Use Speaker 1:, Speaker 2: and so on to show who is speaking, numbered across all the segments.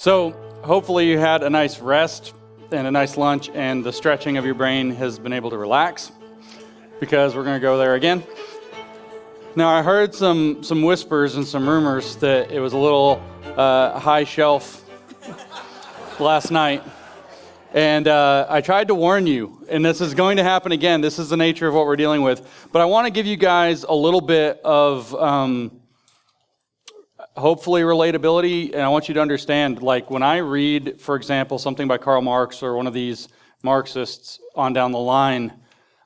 Speaker 1: So hopefully you had a nice rest and a nice lunch, and the stretching of your brain has been able to relax, because we're going to go there again. Now, I heard some whispers and some rumors that it was a little high shelf last night, and I tried to warn you, and this is going to happen again. This is the nature of what we're dealing with. But I want to give you guys a little bit of hopefully relatability, and I want you to understand, like when I read, for example, something by Karl Marx or one of these Marxists on down the line,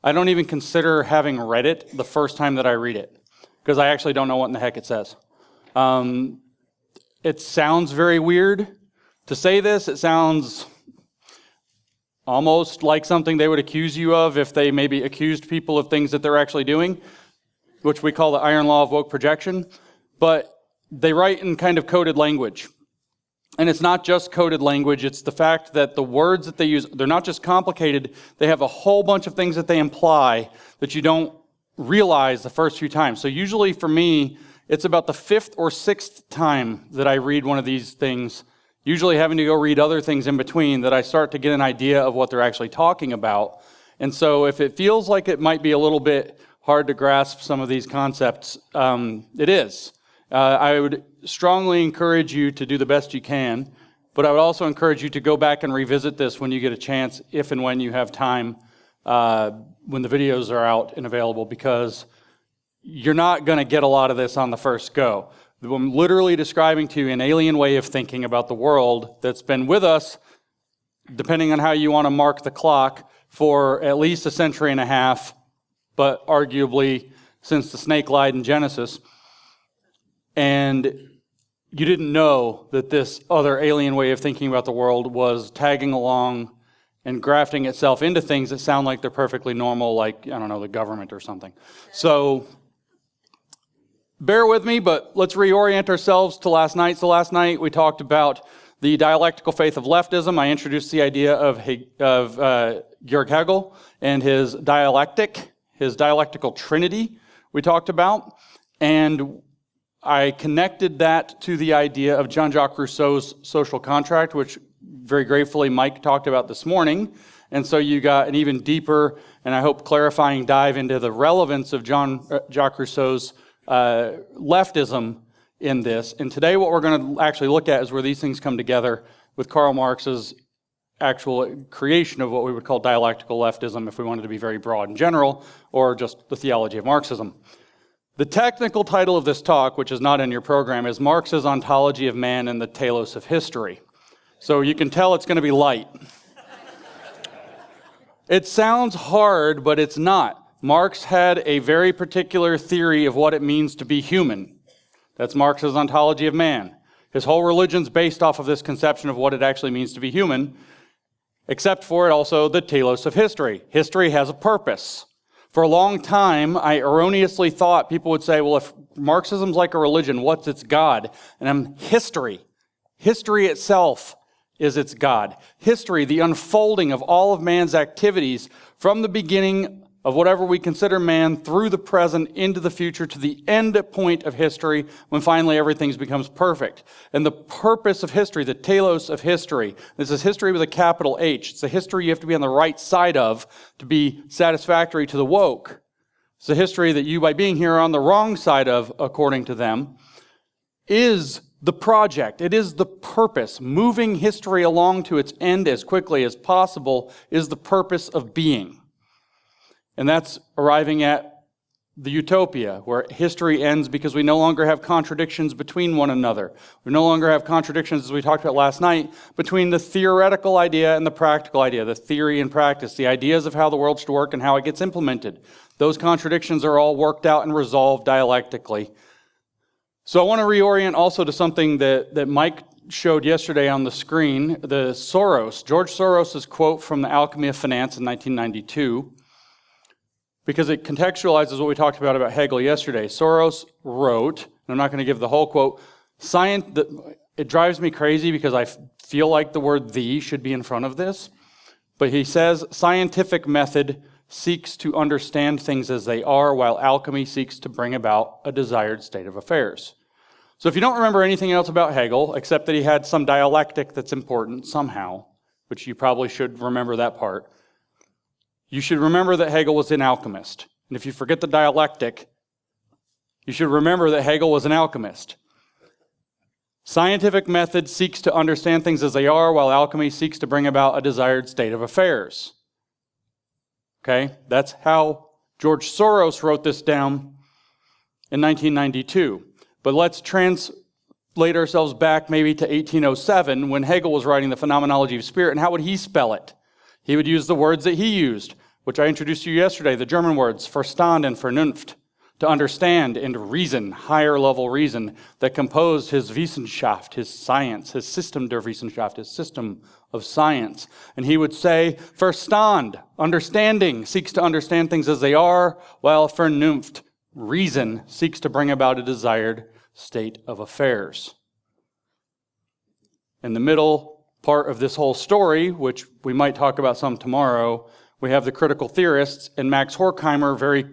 Speaker 1: I don't even consider having read it the first time that I read it, because I actually don't know what in the heck it says. It sounds very weird to say this. It sounds almost like something they would accuse you of if they maybe accused people of things that they're actually doing, which we call the iron law of woke projection. But they write in kind of coded language. And it's not just coded language, it's the fact that the words that they use, they're not just complicated, they have a whole bunch of things that they imply that you don't realize the first few times. So usually for me, it's about the fifth or sixth time that I read one of these things, usually having to go read other things in between, that I start to get an idea of what they're actually talking about. And so if it feels like it might be a little bit hard to grasp some of these concepts, it is. I would strongly encourage you to do the best you can, but I would also encourage you to go back and revisit this when you get a chance, if and when you have time, when the videos are out and available, because you're not going to get a lot of this on the first go. I'm literally describing to you an alien way of thinking about the world that's been with us, depending on how you want to mark the clock, for at least a century and a half, but arguably since the snake lied in Genesis. And you didn't know that this other alien way of thinking about the world was tagging along and grafting itself into things that sound like they're perfectly normal, like, I don't know, the government or something. So bear with me, but let's reorient ourselves to last night. So last night we talked about the dialectical faith of leftism. I introduced the idea of Georg Hegel and his dialectic, his dialectical trinity we talked about. And I connected that to the idea of Jean-Jacques Rousseau's social contract, which very gratefully Mike talked about this morning. And so you got an even deeper, and I hope clarifying, dive into the relevance of Jean-Jacques Rousseau's leftism in this. And today what we're going to actually look at is where these things come together with Karl Marx's actual creation of what we would call dialectical leftism, if we wanted to be very broad in general, or just the theology of Marxism. The technical title of this talk, which is not in your program, is Marx's Ontology of Man and the Telos of History. So you can tell it's going to be light. It sounds hard, but it's not. Marx had a very particular theory of what it means to be human. That's Marx's Ontology of Man. His whole religion's based off of this conception of what it actually means to be human, except for it also the Telos of History. History has a purpose. For a long time, I erroneously thought people would say, well, if Marxism's like a religion, what's its God? And history. History itself is its God. History, the unfolding of all of man's activities from the beginning of whatever we consider man through the present into the future to the end point of history when finally everything becomes perfect. And the purpose of history, the telos of history, this is history with a capital H. It's a history you have to be on the right side of to be satisfactory to the woke. It's a history that you, by being here, are on the wrong side of, according to them, is the project. It is the purpose. Moving history along to its end as quickly as possible is the purpose of being. And that's arriving at the utopia, where history ends because we no longer have contradictions between one another. We no longer have contradictions, as we talked about last night, between the theoretical idea and the practical idea, the theory and practice, the ideas of how the world should work and how it gets implemented. Those contradictions are all worked out and resolved dialectically. So I want to reorient also to something that Mike showed yesterday on the screen, George Soros' quote from The Alchemy of Finance in 1992, because it contextualizes what we talked about Hegel yesterday. Soros wrote, and I'm not going to give the whole quote, it drives me crazy because I feel like the word "the" should be in front of this, but he says, scientific method seeks to understand things as they are, while alchemy seeks to bring about a desired state of affairs. So if you don't remember anything else about Hegel, except that he had some dialectic that's important somehow, which you probably should remember that part, you should remember that Hegel was an alchemist. And if you forget the dialectic, you should remember that Hegel was an alchemist. Scientific method seeks to understand things as they are, while alchemy seeks to bring about a desired state of affairs. Okay, that's how George Soros wrote this down in 1992. But let's translate ourselves back maybe to 1807 when Hegel was writing the Phenomenology of Spirit, and how would he spell it? He would use the words that he used, which I introduced to you yesterday, the German words, Verstand and Vernunft, to understand and reason, higher level reason, that composed his Wissenschaft, his science, his System der Wissenschaft, his system of science. And he would say, Verstand, understanding, seeks to understand things as they are, while Vernunft, reason, seeks to bring about a desired state of affairs. In the middle part of this whole story, which we might talk about some tomorrow, we have the critical theorists, and Max Horkheimer very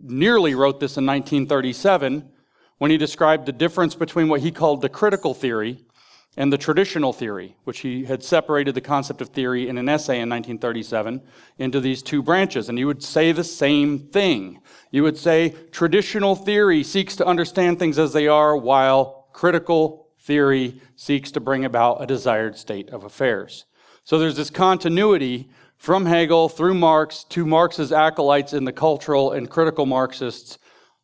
Speaker 1: nearly wrote this in 1937 when he described the difference between what he called the critical theory and the traditional theory, which he had separated the concept of theory in an essay in 1937 into these two branches. And he would say the same thing. You would say traditional theory seeks to understand things as they are, while critical theory seeks to bring about a desired state of affairs. So there's this continuity from Hegel through Marx to Marx's acolytes in the cultural and critical Marxists,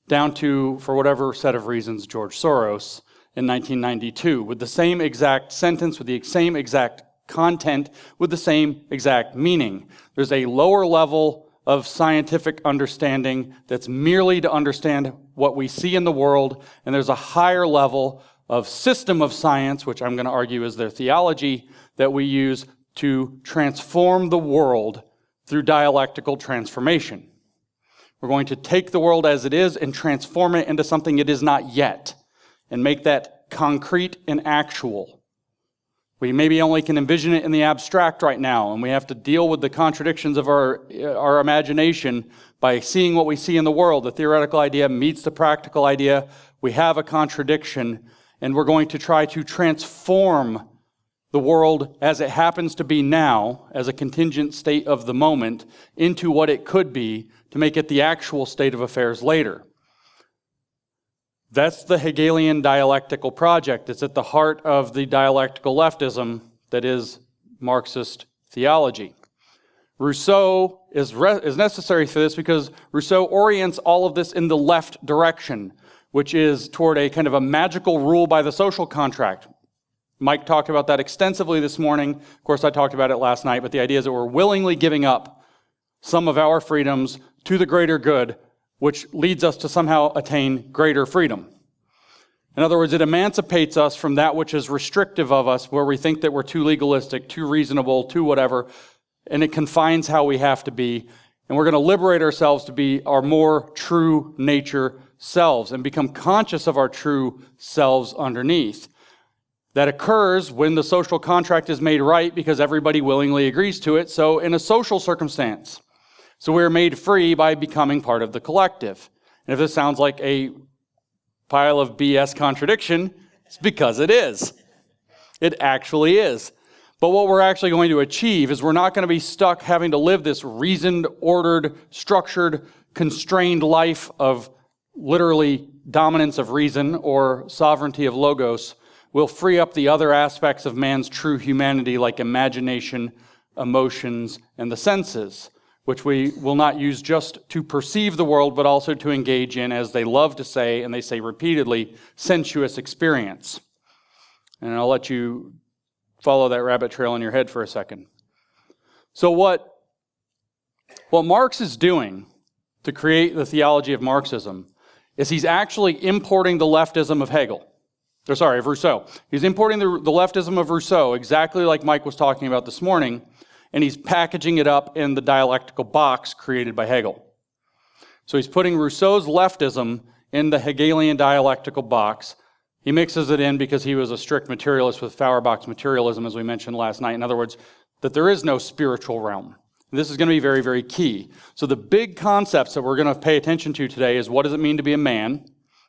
Speaker 1: down to, for whatever set of reasons, George Soros in 1992, with the same exact sentence, with the same exact content, with the same exact meaning. There's a lower level of scientific understanding that's merely to understand what we see in the world, and there's a higher level of system of science, which I'm going to argue is their theology, that we use to transform the world through dialectical transformation. We're going to take the world as it is and transform it into something it is not yet, and make that concrete and actual. We maybe only can envision it in the abstract right now, and we have to deal with the contradictions of our imagination by seeing what we see in the world. The theoretical idea meets the practical idea. We have a contradiction, and we're going to try to transform the world as it happens to be now, as a contingent state of the moment, into what it could be to make it the actual state of affairs later. That's the Hegelian dialectical project. It's at the heart of the dialectical leftism that is Marxist theology. Rousseau is necessary for this because Rousseau orients all of this in the left direction, which is toward a kind of a magical rule by the social contract. Mike talked about that extensively this morning. Of course, I talked about it last night, but the idea is that we're willingly giving up some of our freedoms to the greater good, which leads us to somehow attain greater freedom. In other words, it emancipates us from that which is restrictive of us, where we think that we're too legalistic, too reasonable, too whatever, and it confines how we have to be. And we're going to liberate ourselves to be our more true nature selves and become conscious of our true selves underneath. That occurs when the social contract is made right because everybody willingly agrees to it, so in a social circumstance. So we're made free by becoming part of the collective. And if this sounds like a pile of BS contradiction, it's because it is. It actually is. But what we're actually going to achieve is we're not going to be stuck having to live this reasoned, ordered, structured, constrained life of literally dominance of reason or sovereignty of logos. We'll free up the other aspects of man's true humanity, like imagination, emotions, and the senses, which we will not use just to perceive the world, but also to engage in, as they love to say, and they say repeatedly, sensuous experience. And I'll let you follow that rabbit trail in your head for a second. So what Marx is doing to create the theology of Marxism is he's actually importing the leftism of of Rousseau. He's importing the leftism of Rousseau, exactly like Mike was talking about this morning, and he's packaging it up in the dialectical box created by Hegel. So he's putting Rousseau's leftism in the Hegelian dialectical box. He mixes it in because he was a strict materialist with Feuerbach's materialism, as we mentioned last night. In other words, that there is no spiritual realm. And this is going to be very, very key. So the big concepts that we're going to pay attention to today is, what does it mean to be a man?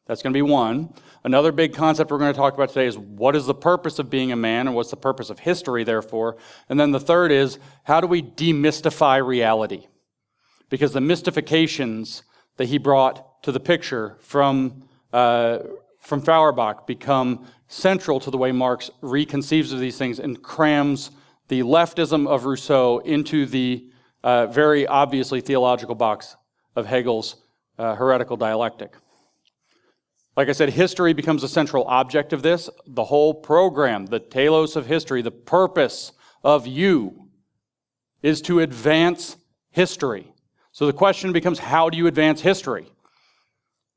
Speaker 1: That's going to be one. Another big concept we're going to talk about today is what is the purpose of being a man and what's the purpose of history, therefore. And then the third is how do we demystify reality? Because the mystifications that he brought to the picture from Feuerbach become central to the way Marx reconceives of these things and crams the leftism of Rousseau into the very obviously theological box of Hegel's heretical dialectic. Like I said, history becomes a central object of this. The whole program, the Telos of History, the purpose of you is to advance history. So the question becomes, how do you advance history?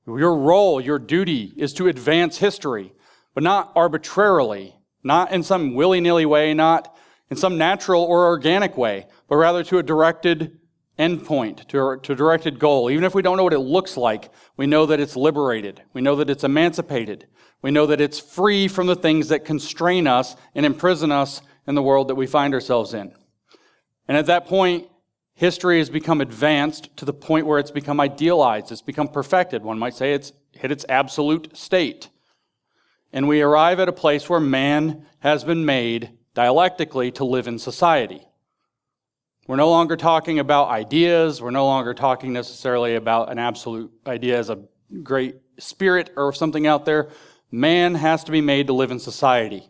Speaker 1: Your role, your duty is to advance history, but not arbitrarily, not in some willy-nilly way, not in some natural or organic way, but rather to a directed endpoint, to a directed goal. Even if we don't know what it looks like, we know that it's liberated. We know that it's emancipated. We know that it's free from the things that constrain us and imprison us in the world that we find ourselves in. And at that point, history has become advanced to the point where it's become idealized. It's become perfected. One might say it's hit its absolute state. And we arrive at a place where man has been made dialectically to live in society. We're no longer talking about ideas. We're no longer talking necessarily about an absolute idea as a great spirit or something out there. Man has to be made to live in society,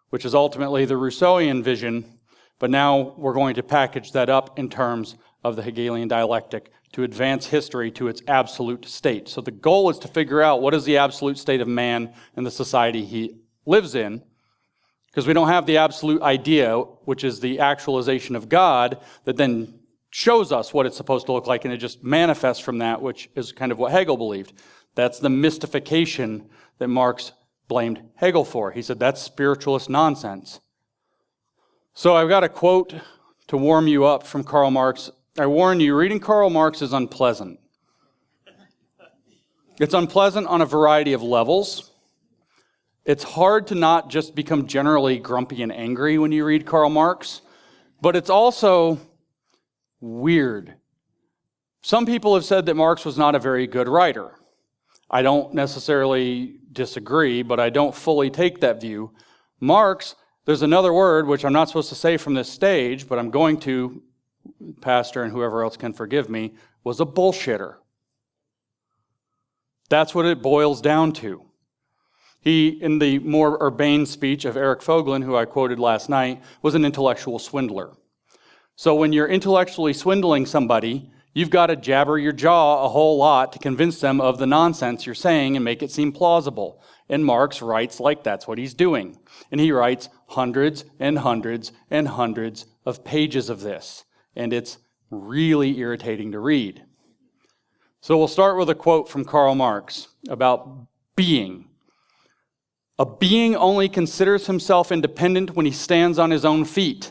Speaker 1: which is ultimately the Rousseauian vision, but now we're going to package that up in terms of the Hegelian dialectic to advance history to its absolute state. So the goal is to figure out what is the absolute state of man and the society he lives in, because we don't have the absolute idea, which is the actualization of God, that then shows us what it's supposed to look like, and it just manifests from that, which is kind of what Hegel believed. That's the mystification that Marx blamed Hegel for. He said that's spiritualist nonsense. So I've got a quote to warm you up from Karl Marx. I warn you, reading Karl Marx is unpleasant. It's unpleasant on a variety of levels. It's hard to not just become generally grumpy and angry when you read Karl Marx, but it's also weird. Some people have said that Marx was not a very good writer. I don't necessarily disagree, but I don't fully take that view. Marx, there's another word which I'm not supposed to say from this stage, but I'm going to, Pastor and whoever else can forgive me, was a bullshitter. That's what it boils down to. He, in the more urbane speech of Eric Fogelin, who I quoted last night, was an intellectual swindler. So when you're intellectually swindling somebody, you've got to jabber your jaw a whole lot to convince them of the nonsense you're saying and make it seem plausible. And Marx writes like that's what he's doing. And he writes hundreds and hundreds and hundreds of pages of this. And it's really irritating to read. So we'll start with a quote from Karl Marx about being. A being only considers himself independent when he stands on his own feet.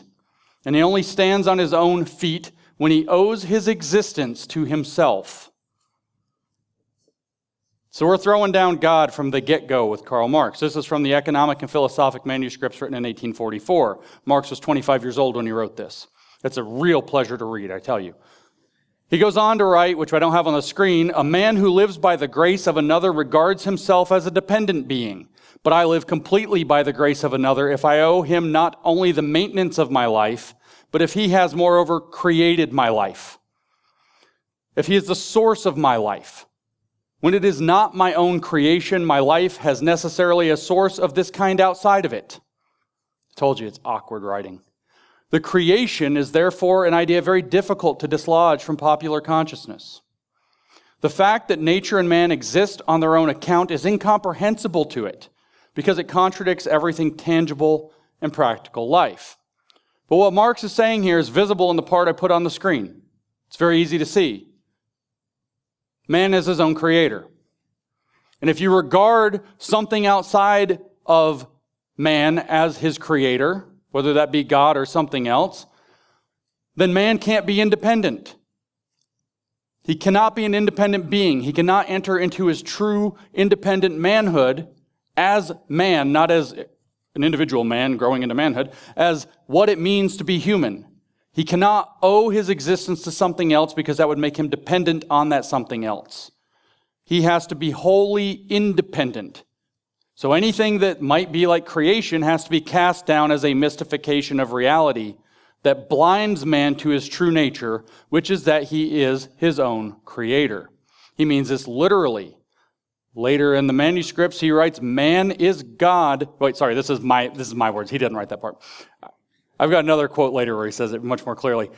Speaker 1: And he only stands on his own feet when he owes his existence to himself. So we're throwing down God from the get-go with Karl Marx. This is from the Economic and Philosophic Manuscripts written in 1844. Marx was 25 years old when he wrote this. It's a real pleasure to read, I tell you. He goes on to write, which I don't have on the screen, a man who lives by the grace of another regards himself as a dependent being. But I live completely by the grace of another if I owe him not only the maintenance of my life, but if he has moreover created my life. If he is the source of my life. When it is not my own creation, my life has necessarily a source of this kind outside of it. I told you it's awkward writing. The creation is therefore an idea very difficult to dislodge from popular consciousness. The fact that nature and man exist on their own account is incomprehensible to it, because it contradicts everything tangible and practical life. But what Marx is saying here is visible in the part I put on the screen. It's very easy to see. Man is his own creator. And if you regard something outside of man as his creator, whether that be God or something else, then man can't be independent. He cannot be an independent being. He cannot enter into his true independent manhood as man, not as an individual man growing into manhood, as what it means to be human. He cannot owe his existence to something else because that would make him dependent on that something else. he has to be wholly independent. So anything that might be like creation has to be cast down as a mystification of reality that blinds man to his true nature, which is that he is his own creator. He means this literally. Later in the manuscripts, he writes, man is God. Wait, sorry, this is my words. He didn't write that part. I've got another quote later where he says it much more clearly.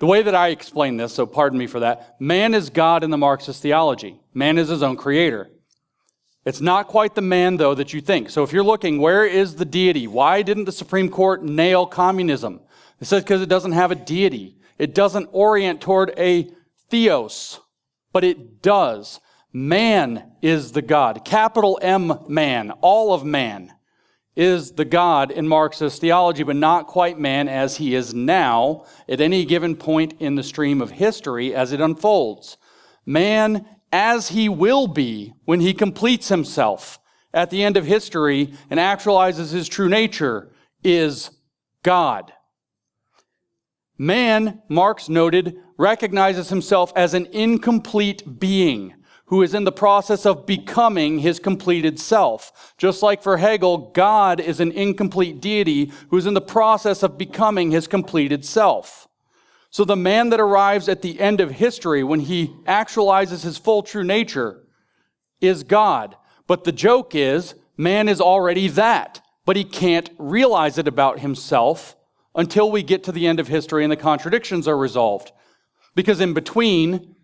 Speaker 1: The way that I explain this, so pardon me for that, man is God in the Marxist theology. Man is his own creator. It's not quite the man, though, that you think. So if you're looking, where is the deity? Why didn't the Supreme Court nail communism? It says because it doesn't have a deity. It doesn't orient toward a theos, but it does. Man is the God. Capital M man, all of man, is the God in Marxist theology, but not quite man as he is now at any given point in the stream of history as it unfolds. Man as he will be when he completes himself at the end of history and actualizes his true nature is God. Man, Marx noted, recognizes himself as an incomplete being who is in the process of becoming his completed self. Just like for Hegel, God is an incomplete deity who is in the process of becoming his completed self. So the man that arrives at the end of history when he actualizes his full true nature is God. But the joke is, man is already that, but he can't realize it about himself until we get to the end of history and the contradictions are resolved. Because in between,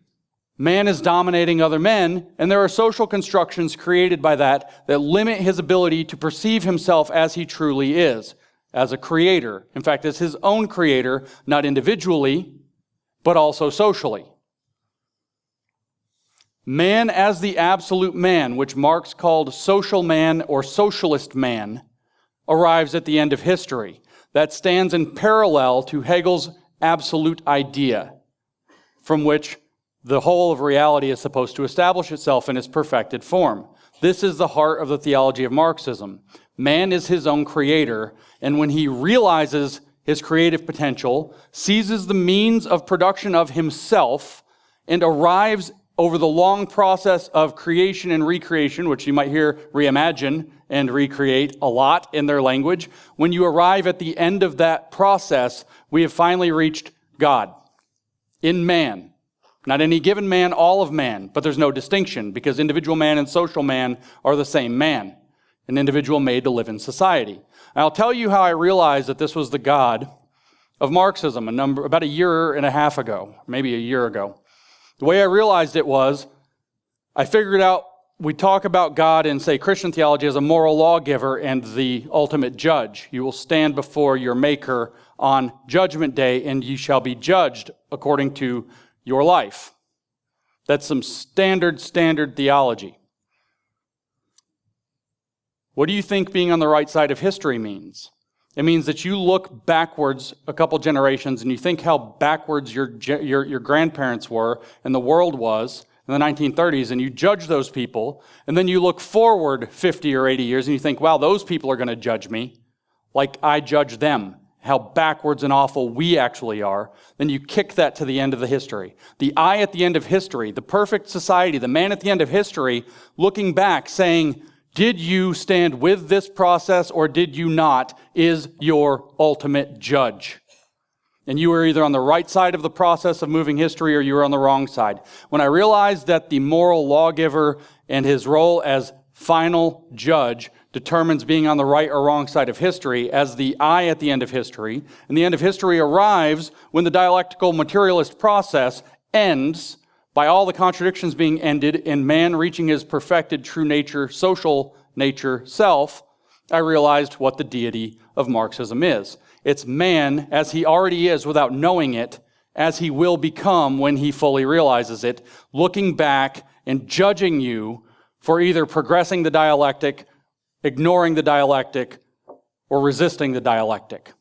Speaker 1: man is dominating other men, and there are social constructions created by that limit his ability to perceive himself as he truly is, as a creator. In fact, as his own creator, not individually, but also socially. Man as the absolute man, which Marx called social man or socialist man, arrives at the end of history. That stands in parallel to Hegel's absolute idea, from which the whole of reality is supposed to establish itself in its perfected form. This is the heart of the theology of Marxism. Man is his own creator, and when he realizes his creative potential, seizes the means of production of himself, and arrives over the long process of creation and recreation, which you might hear reimagine and recreate a lot in their language, when you arrive at the end of that process, we have finally reached God in man. Not any given man, all of man, but there's no distinction because individual man and social man are the same man, an individual made to live in society. And I'll tell you how I realized that this was the God of Marxism about a year and a half ago, maybe a year ago. The way I realized it was, I figured out we talk about God in, say, Christian theology as a moral lawgiver and the ultimate judge. You will stand before your Maker on Judgment Day, and you shall be judged according to your life. That's some standard theology. What do you think being on the right side of history means? It means that you look backwards a couple generations and you think how backwards your grandparents were and the world was in the 1930s, and you judge those people, and then you look forward 50 or 80 years and you think, wow, those people are going to judge me like I judge them, how backwards and awful we actually are. Then you kick that to the end of the history. The I at the end of history, the perfect society, the man at the end of history, looking back saying, did you stand with this process or did you not, is your ultimate judge. And you were either on the right side of the process of moving history or you were on the wrong side. When I realized that the moral lawgiver and his role as final judge determines being on the right or wrong side of history as the I at the end of history, and the end of history arrives when the dialectical materialist process ends by all the contradictions being ended and man reaching his perfected true nature, social nature self, I realized what the deity of Marxism is. It's man as he already is without knowing it, as he will become when he fully realizes it, looking back and judging you for either progressing the dialectic, ignoring the dialectic, or resisting the dialectic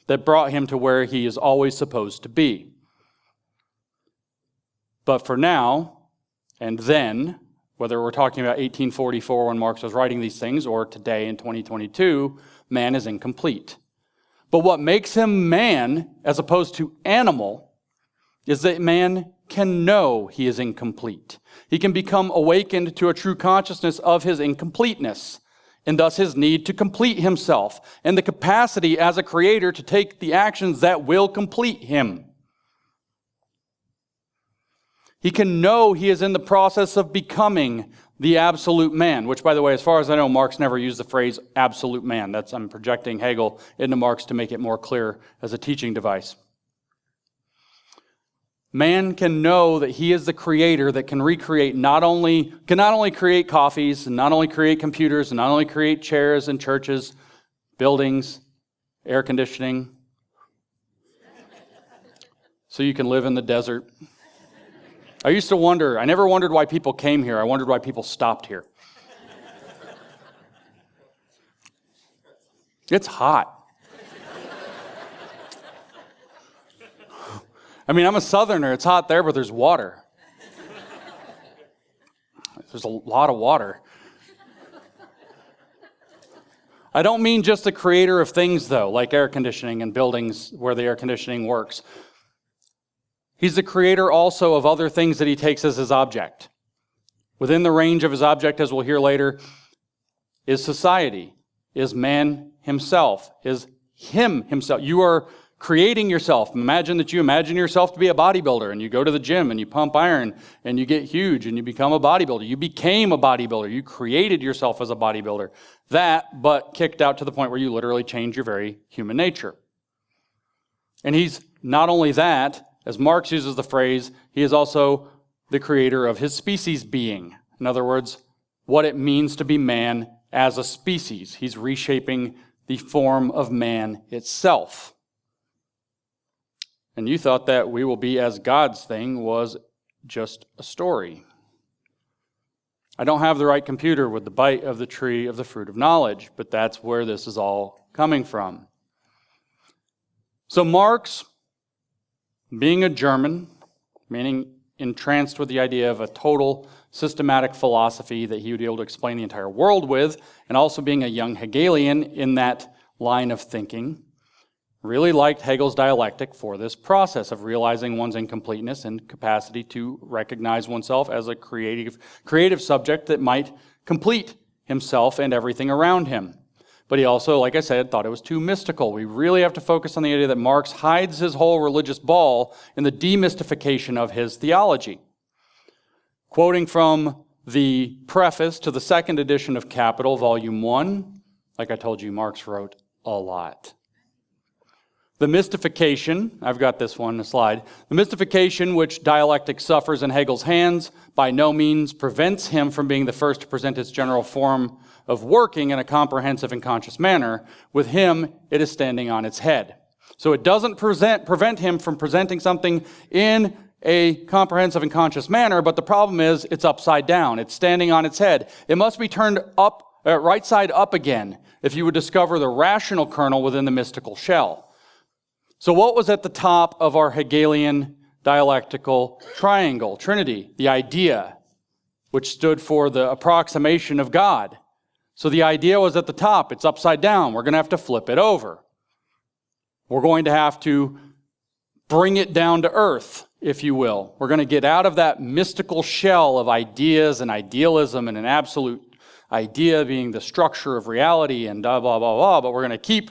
Speaker 1: that brought him to where he is always supposed to be. But for now, and then, whether we're talking about 1844 when Marx was writing these things, or today in 2022, man is incomplete. But what makes him man, as opposed to animal, is that man can know he is incomplete. He can become awakened to a true consciousness of his incompleteness, and thus his need to complete himself, and the capacity as a creator to take the actions that will complete him. He can know he is in the process of becoming the absolute man, which, by the way, as far as I know, Marx never used the phrase absolute man. I'm projecting Hegel into Marx to make it more clear as a teaching device. Man can know that he is the creator that can recreate not only create coffees, and not only create computers, and not only create chairs and churches, buildings, air conditioning, so you can live in the desert. I used to wonder, I never wondered why people came here. I wondered why people stopped here. It's hot. I mean, I'm a southerner. It's hot there, but there's water. There's a lot of water. I don't mean just the creator of things, though, like air conditioning and buildings where the air conditioning works. He's the creator also of other things that he takes as his object. Within the range of his object, as we'll hear later, is society, is man himself, is him himself. You are creating yourself. Imagine yourself to be a bodybuilder, and you go to the gym and you pump iron and you get huge and you become a bodybuilder. You became a bodybuilder. You created yourself as a bodybuilder. That, but kicked out to the point where you literally change your very human nature. And he's not only that, as Marx uses the phrase, he is also the creator of his species being. In other words, what it means to be man as a species. He's reshaping the form of man itself. And you thought that we will be as God's thing was just a story. I don't have the right computer with the bite of the tree of the fruit of knowledge, but that's where this is all coming from. So Marx, being a German, meaning entranced with the idea of a total systematic philosophy that he would be able to explain the entire world with, and also being a young Hegelian in that line of thinking, really liked Hegel's dialectic for this process of realizing one's incompleteness and capacity to recognize oneself as a creative subject that might complete himself and everything around him. But he also, like I said, thought it was too mystical. We really have to focus on the idea that Marx hides his whole religious ball in the demystification of his theology. Quoting from the preface to the second edition of Capital, Volume 1, like I told you, Marx wrote a lot. The mystification, I've got this one, a slide. The mystification which dialectic suffers in Hegel's hands by no means prevents him from being the first to present its general form of working in a comprehensive and conscious manner. With him, it is standing on its head. So it doesn't prevent him from presenting something in a comprehensive and conscious manner, but the problem is it's upside down. It's standing on its head. It must be turned up, right side up again if you would discover the rational kernel within the mystical shell. So what was at the top of our Hegelian dialectical triangle, Trinity? The idea, which stood for the approximation of God. So the idea was at the top. It's upside down. We're going to have to flip it over. We're going to have to bring it down to earth, if you will. We're going to get out of that mystical shell of ideas and idealism and an absolute idea being the structure of reality and blah, blah, blah, blah, but we're going to keep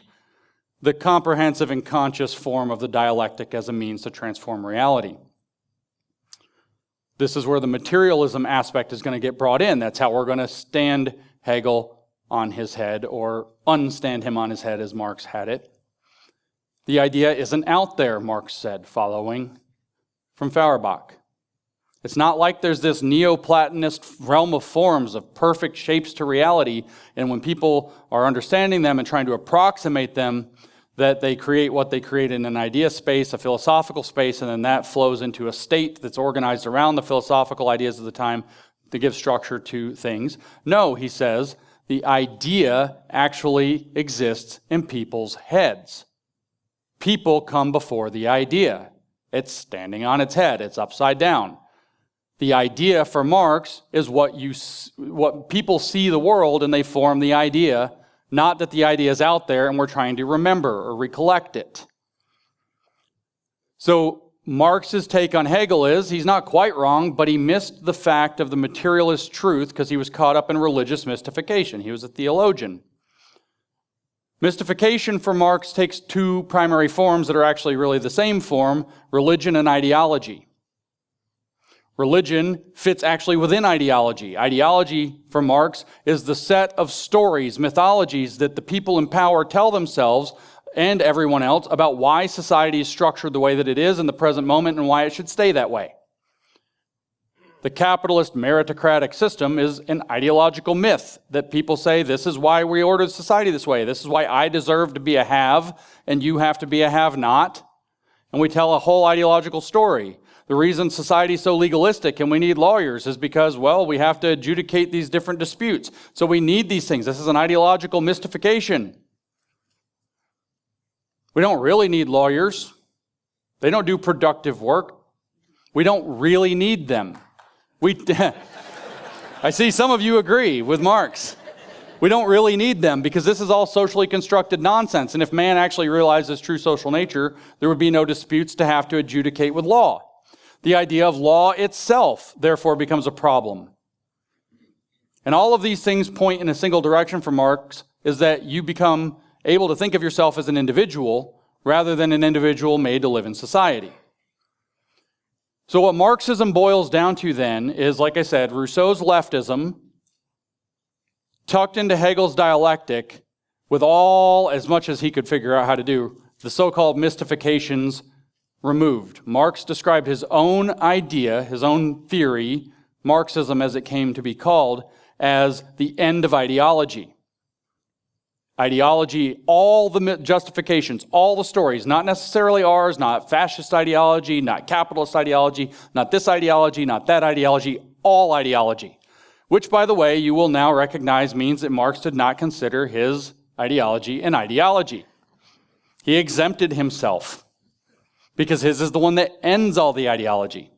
Speaker 1: the comprehensive and conscious form of the dialectic as a means to transform reality. This is where the materialism aspect is going to get brought in. That's how we're going to stand Hegel on his head, or unstand him on his head as Marx had it. The idea isn't out there, Marx said, following from Feuerbach. It's not like there's this Neoplatonist realm of forms of perfect shapes to reality, and when people are understanding them and trying to approximate them, that they create what they create in an idea space, a philosophical space, and then that flows into a state that's organized around the philosophical ideas of the time to give structure to things. No, he says, the idea actually exists in people's heads. People come before the idea. It's standing on its head. It's upside down. The idea for Marx is what people see the world and they form the idea, not that the idea is out there and we're trying to remember or recollect it. So Marx's take on Hegel is, he's not quite wrong, but he missed the fact of the materialist truth because he was caught up in religious mystification. He was a theologian. Mystification for Marx takes two primary forms that are actually really the same form, religion and ideology. Religion fits actually within ideology. Ideology, for Marx, is the set of stories, mythologies that the people in power tell themselves and everyone else about why society is structured the way that it is in the present moment and why it should stay that way. The capitalist meritocratic system is an ideological myth that people say, this is why we ordered society this way. This is why I deserve to be a have and you have to be a have-not. And we tell a whole ideological story. The reason society is so legalistic and we need lawyers is because, well, we have to adjudicate these different disputes. So we need these things. This is an ideological mystification. We don't really need lawyers. They don't do productive work. We don't really need them. I see some of you agree with Marx. We don't really need them because this is all socially constructed nonsense. And if man actually realized his true social nature, there would be no disputes to have to adjudicate with law. The idea of law itself, therefore, becomes a problem. And all of these things point in a single direction for Marx, is that you become able to think of yourself as an individual rather than an individual made to live in society. So what Marxism boils down to then is, like I said, Rousseau's leftism tucked into Hegel's dialectic with all, as much as he could figure out how to do, the so-called mystifications removed. Marx described his own idea, his own theory, Marxism as it came to be called, as the end of ideology. Ideology, all the justifications, all the stories, not necessarily ours, not fascist ideology, not capitalist ideology, not this ideology, not that ideology, all ideology. Which, by the way, you will now recognize means that Marx did not consider his ideology an ideology. He exempted himself because his is the one that ends all the ideology.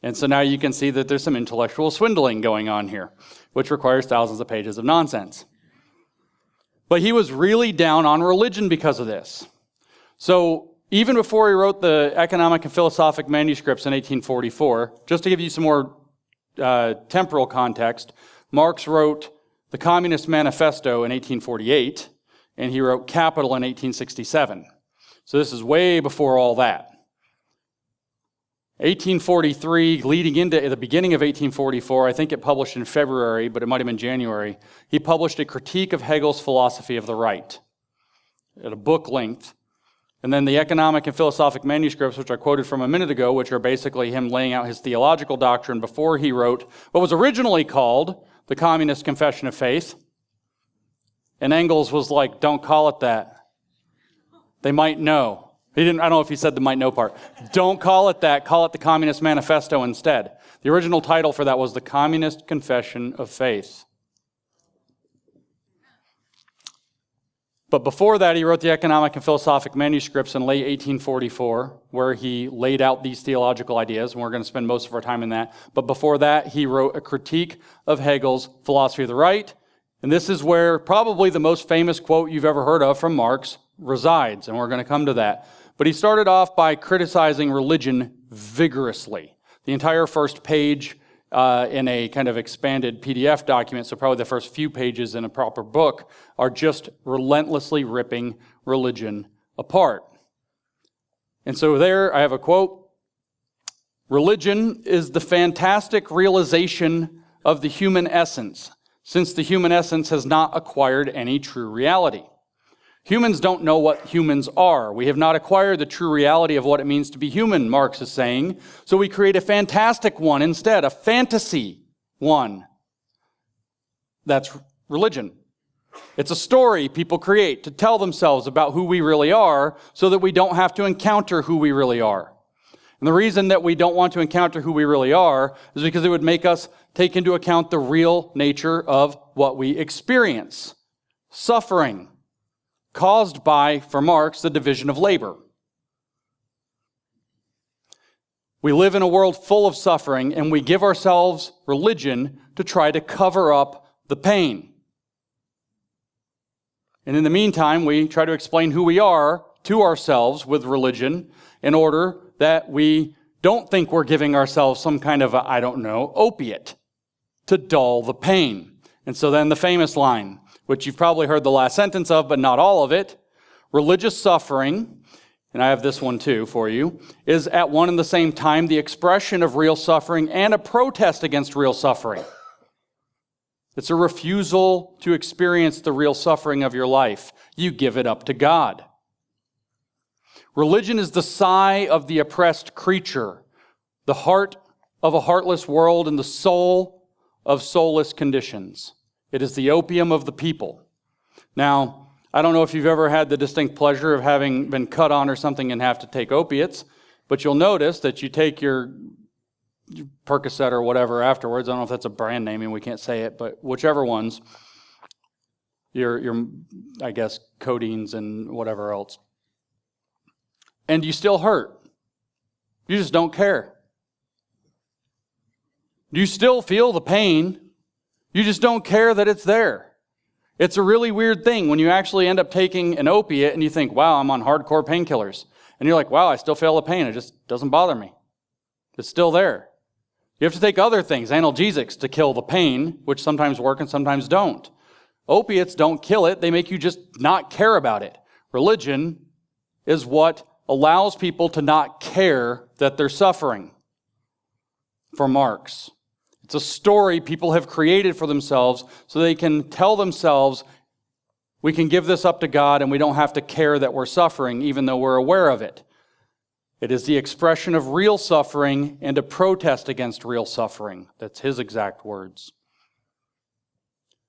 Speaker 1: And so now you can see that there's some intellectual swindling going on here, which requires thousands of pages of nonsense. But he was really down on religion because of this. So even before he wrote the economic and philosophic manuscripts in 1844, just to give you some more temporal context, Marx wrote the Communist Manifesto in 1848, and he wrote Capital in 1867. So this is way before all that. 1843, leading into the beginning of 1844, I think it published in February, but it might have been January, he published a critique of Hegel's philosophy of the right at a book length. And then the economic and philosophic manuscripts, which I quoted from a minute ago, which are basically him laying out his theological doctrine before he wrote what was originally called the Communist Confession of Faith. And Engels was like, don't call it that. They might know. I don't know if he said the might know part. Don't call it that. Call it the Communist Manifesto instead. The original title for that was the Communist Confession of Faith. But before that, he wrote the economic and philosophic manuscripts in late 1844, where he laid out these theological ideas, and we're going to spend most of our time in that. But before that, he wrote a critique of Hegel's philosophy of the right. And this is where probably the most famous quote you've ever heard of from Marx resides, and we're going to come to that. But he started off by criticizing religion vigorously. The entire first page in a kind of expanded PDF document, so probably the first few pages in a proper book, are just relentlessly ripping religion apart. And so there I have a quote. Religion is the fantastic realization of the human essence, since the human essence has not acquired any true reality. Humans don't know what humans are. We have not acquired the true reality of what it means to be human, Marx is saying. So we create a fantastic one instead, a fantasy one. That's religion. It's a story people create to tell themselves about who we really are so that we don't have to encounter who we really are. And the reason that we don't want to encounter who we really are is because it would make us take into account the real nature of what we experience. Suffering. Caused by, for Marx, the division of labor. We live in a world full of suffering, and we give ourselves religion to try to cover up the pain. And in the meantime, we try to explain who we are to ourselves with religion in order that we don't think we're giving ourselves some kind of opiate to dull the pain. And so then the famous line, which you've probably heard the last sentence of, but not all of it, religious suffering, and I have this one too for you, is at one and the same time the expression of real suffering and a protest against real suffering. It's a refusal to experience the real suffering of your life. You give it up to God. Religion is the sigh of the oppressed creature, the heart of a heartless world and the soul of soulless conditions. It is the opium of the people. Now, I don't know if you've ever had the distinct pleasure of having been cut on or something and have to take opiates, but you'll notice that you take your Percocet or whatever afterwards. I don't know if that's a brand name and we can't say it, but whichever ones, your codeines and whatever else. And you still hurt. You just don't care. You still feel the pain. You just don't care that it's there. It's a really weird thing when you actually end up taking an opiate and you think, wow, I'm on hardcore painkillers. And you're like, wow, I still feel the pain. It just doesn't bother me. It's still there. You have to take other things, analgesics, to kill the pain, which sometimes work and sometimes don't. Opiates don't kill it. They make you just not care about it. Religion is what allows people to not care that they're suffering. For Marx, it's a story people have created for themselves so they can tell themselves, we can give this up to God and we don't have to care that we're suffering, even though we're aware of it. It is the expression of real suffering and a protest against real suffering. That's his exact words.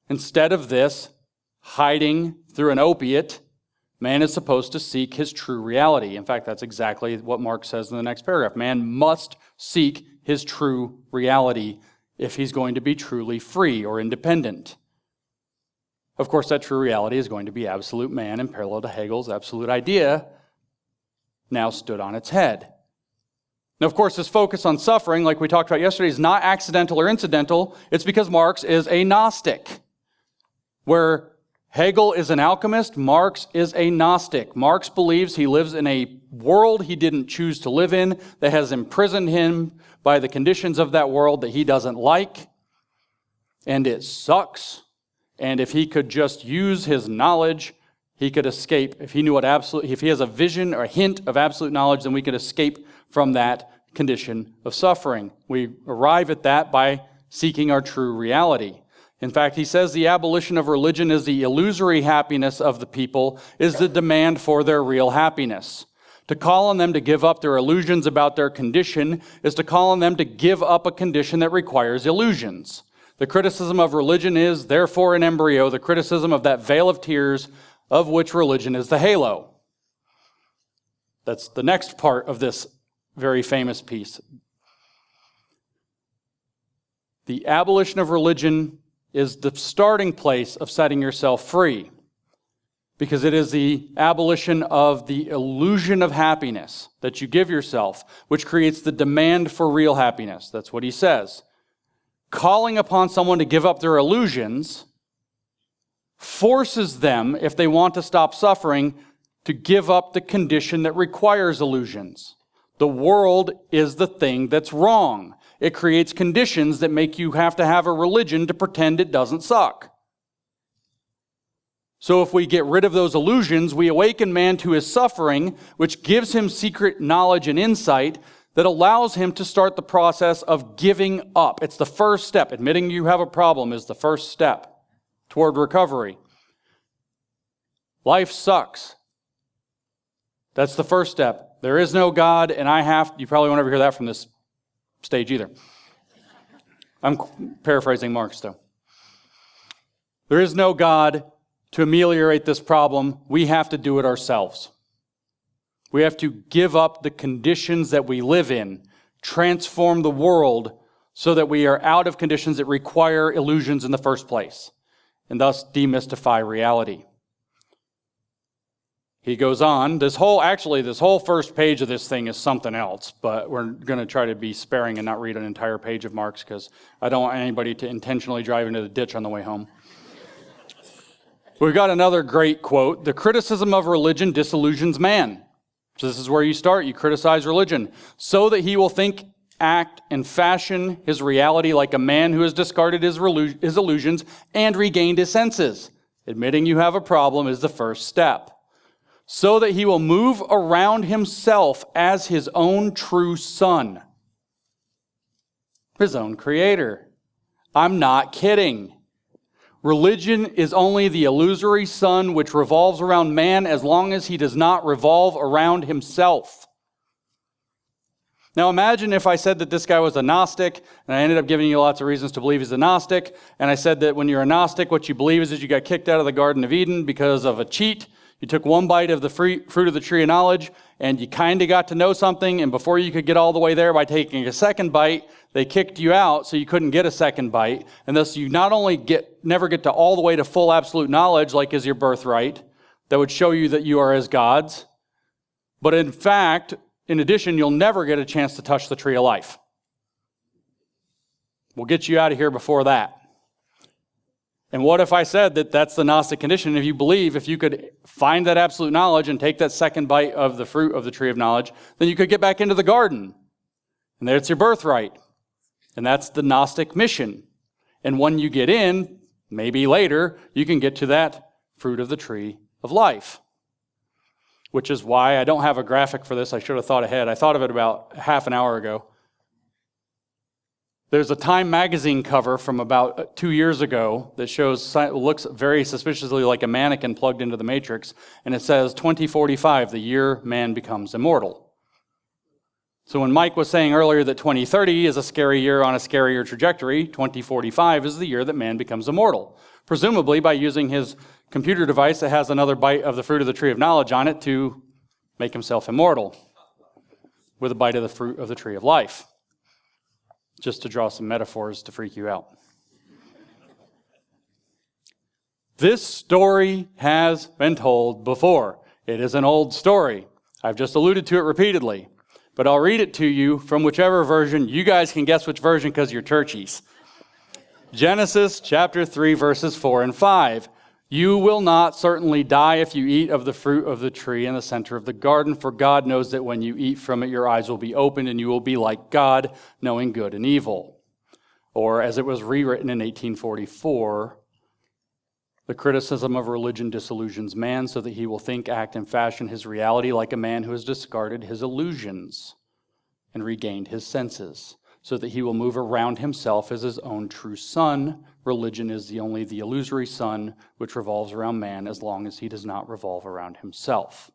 Speaker 1: Instead of this, hiding through an opiate, man is supposed to seek his true reality. In fact, that's exactly what Marx says in the next paragraph. Man must seek his true reality if he's going to be truly free or independent. Of course, that true reality is going to be absolute man, and parallel to Hegel's absolute idea, now stood on its head. Now, of course, this focus on suffering, like we talked about yesterday, is not accidental or incidental. It's because Marx is a Gnostic. Where Hegel is an alchemist, Marx is a Gnostic. Marx believes he lives in a world he didn't choose to live in that has imprisoned him by the conditions of that world that he doesn't like, and it sucks. And if he could just use his knowledge, he could escape. If he has a vision or a hint of absolute knowledge, then we could escape from that condition of suffering. We arrive at that by seeking our true reality. In fact, he says the abolition of religion is the illusory happiness of the people, is the demand for their real happiness. To call on them to give up their illusions about their condition is to call on them to give up a condition that requires illusions. The criticism of religion is, therefore, in embryo, the criticism of that veil of tears of which religion is the halo. That's the next part of this very famous piece. The abolition of religion is the starting place of setting yourself free, because it is the abolition of the illusion of happiness that you give yourself, which creates the demand for real happiness. That's what he says. Calling upon someone to give up their illusions forces them, if they want to stop suffering, to give up the condition that requires illusions. The world is the thing that's wrong. It creates conditions that make you have to have a religion to pretend it doesn't suck. So if we get rid of those illusions, we awaken man to his suffering, which gives him secret knowledge and insight that allows him to start the process of giving up. It's the first step. Admitting you have a problem is the first step toward recovery. Life sucks. That's the first step. There is no God, and you probably won't ever hear that from this stage either. I'm paraphrasing Marx, though. There is no God. To ameliorate this problem, we have to do it ourselves. We have to give up the conditions that we live in, transform the world so that we are out of conditions that require illusions in the first place, and thus demystify reality. He goes on, this whole first page of this thing is something else, but we're going to try to be sparing and not read an entire page of Marx because I don't want anybody to intentionally drive into the ditch on the way home. We've got another great quote. The criticism of religion disillusions man. So this is where you start. You criticize religion. So that he will think, act, and fashion his reality like a man who has discarded his illusions and regained his senses. Admitting you have a problem is the first step. So that he will move around himself as his own true son. His own creator. I'm not kidding. Religion is only the illusory sun which revolves around man as long as he does not revolve around himself. Now imagine if I said that this guy was a Gnostic, and I ended up giving you lots of reasons to believe he's a Gnostic, and I said that when you're a Gnostic, what you believe is that you got kicked out of the Garden of Eden because of a cheat. You took one bite of the fruit of the tree of knowledge, and you kind of got to know something, and before you could get all the way there by taking a second bite, they kicked you out so you couldn't get a second bite, and thus you not only never get to all the way to full absolute knowledge like is your birthright, that would show you that you are as gods, but in fact, in addition, you'll never get a chance to touch the tree of life. We'll get you out of here before that. And what if I said that that's the Gnostic condition? If you believe, if you could find that absolute knowledge and take that second bite of the fruit of the tree of knowledge, then you could get back into the garden. And there's your birthright. And that's the Gnostic mission. And when you get in, maybe later, you can get to that fruit of the tree of life. Which is why I don't have a graphic for this. I should have thought ahead. I thought of it about half an hour ago. There's a Time magazine cover from about 2 years ago that looks very suspiciously like a mannequin plugged into the Matrix, and it says 2045, the year man becomes immortal. So when Mike was saying earlier that 2030 is a scary year on a scarier trajectory, 2045 is the year that man becomes immortal, presumably by using his computer device that has another bite of the fruit of the tree of knowledge on it to make himself immortal with a bite of the fruit of the tree of life. Just to draw some metaphors to freak you out. This story has been told before. It is an old story. I've just alluded to it repeatedly, but I'll read it to you from whichever version. You guys can guess which version because you're churchies. Genesis chapter 3, verses 4 and 5. You will not certainly die if you eat of the fruit of the tree in the center of the garden, for God knows that when you eat from it, your eyes will be opened and you will be like God, knowing good and evil. Or as it was rewritten in 1844, the criticism of religion disillusions man so that he will think, act, and fashion his reality like a man who has discarded his illusions and regained his senses, so that he will move around himself as his own true son. Religion is only the illusory sun which revolves around man as long as he does not revolve around himself.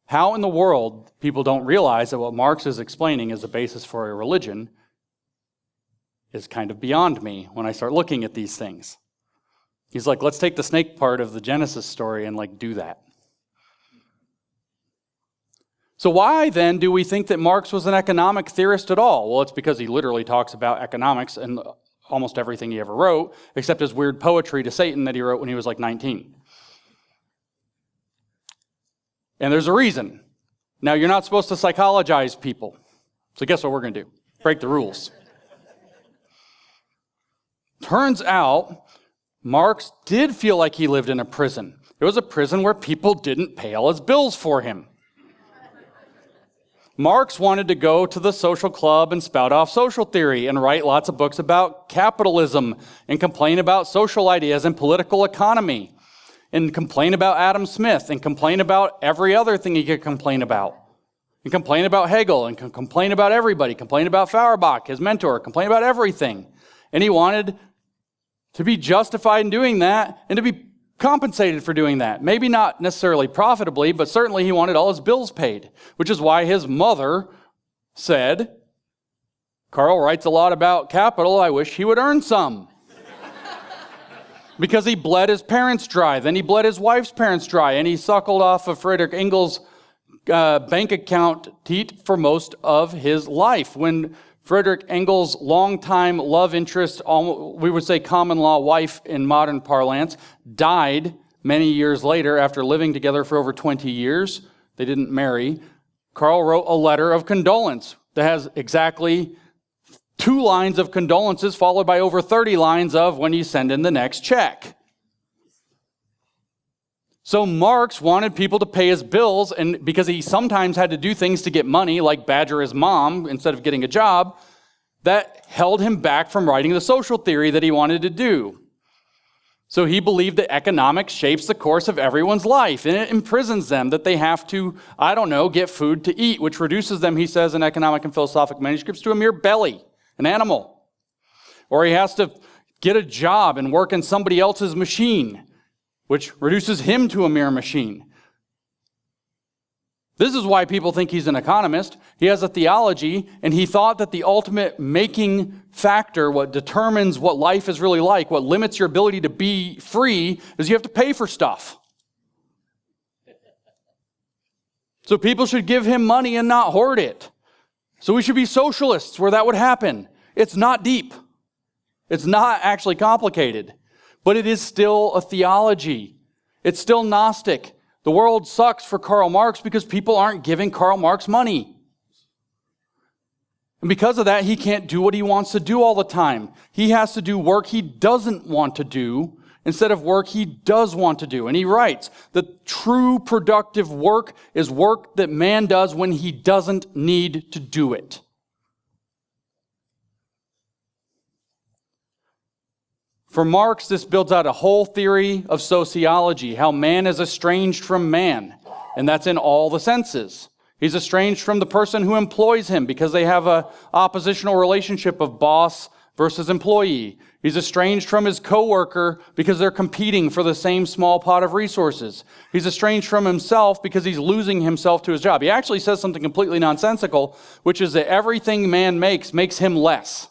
Speaker 1: How in the world people don't realize that what Marx is explaining as a basis for a religion is kind of beyond me when I start looking at these things. He's like, let's take the snake part of the Genesis story and do that. So why then do we think that Marx was an economic theorist at all? Well, it's because he literally talks about economics in almost everything he ever wrote, except his weird poetry to Satan that he wrote when he was 19. And there's a reason. Now, you're not supposed to psychologize people. So guess what we're going to do? Break the rules. Turns out, Marx did feel like he lived in a prison. It was a prison where people didn't pay all his bills for him. Marx wanted to go to the social club and spout off social theory and write lots of books about capitalism and complain about social ideas and political economy and complain about Adam Smith and complain about every other thing he could complain about and complain about Hegel and complain about everybody, complain about Feuerbach, his mentor, complain about everything. And he wanted to be justified in doing that and to be compensated for doing that. Maybe not necessarily profitably, but certainly he wanted all his bills paid, which is why his mother said, Carl writes a lot about capital, I wish he would earn some. Because he bled his parents dry, then he bled his wife's parents dry, and he suckled off of Friedrich Engels' bank account teat for most of his life. When Friedrich Engels' longtime love interest, we would say common law wife in modern parlance, died many years later after living together for over 20 years. They didn't marry. Carl wrote a letter of condolence that has exactly 2 lines of condolences followed by over 30 lines of when you send in the next check. So Marx wanted people to pay his bills, and because he sometimes had to do things to get money, like badger his mom instead of getting a job, that held him back from writing the social theory that he wanted to do. So he believed that economics shapes the course of everyone's life, and it imprisons them, that they have to, get food to eat, which reduces them, he says in economic and philosophic manuscripts, to a mere belly, an animal. Or he has to get a job and work in somebody else's machine, which reduces him to a mere machine. This is why people think he's an economist. He has a theology, and he thought that the ultimate making factor, what determines what life is really like, what limits your ability to be free, is you have to pay for stuff. So people should give him money and not hoard it. So we should be socialists where that would happen. It's not deep. It's not actually complicated. But it is still a theology. It's still Gnostic. The world sucks for Karl Marx because people aren't giving Karl Marx money. And because of that, he can't do what he wants to do all the time. He has to do work he doesn't want to do instead of work he does want to do. And he writes, the true productive work is work that man does when he doesn't need to do it. For Marx, this builds out a whole theory of sociology, how man is estranged from man, and that's in all the senses. He's estranged from the person who employs him because they have an oppositional relationship of boss versus employee. He's estranged from his coworker because they're competing for the same small pot of resources. He's estranged from himself because he's losing himself to his job. He actually says something completely nonsensical, which is that everything man makes him less.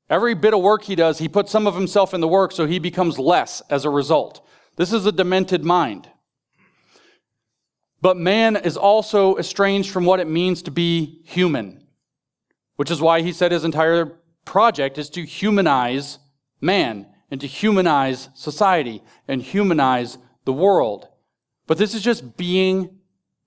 Speaker 1: Every bit of work he does, he puts some of himself in the work, so he becomes less as a result. This is a demented mind. But man is also estranged from what it means to be human, which is why he said his entire project is to humanize man and to humanize society and humanize the world. But this is just being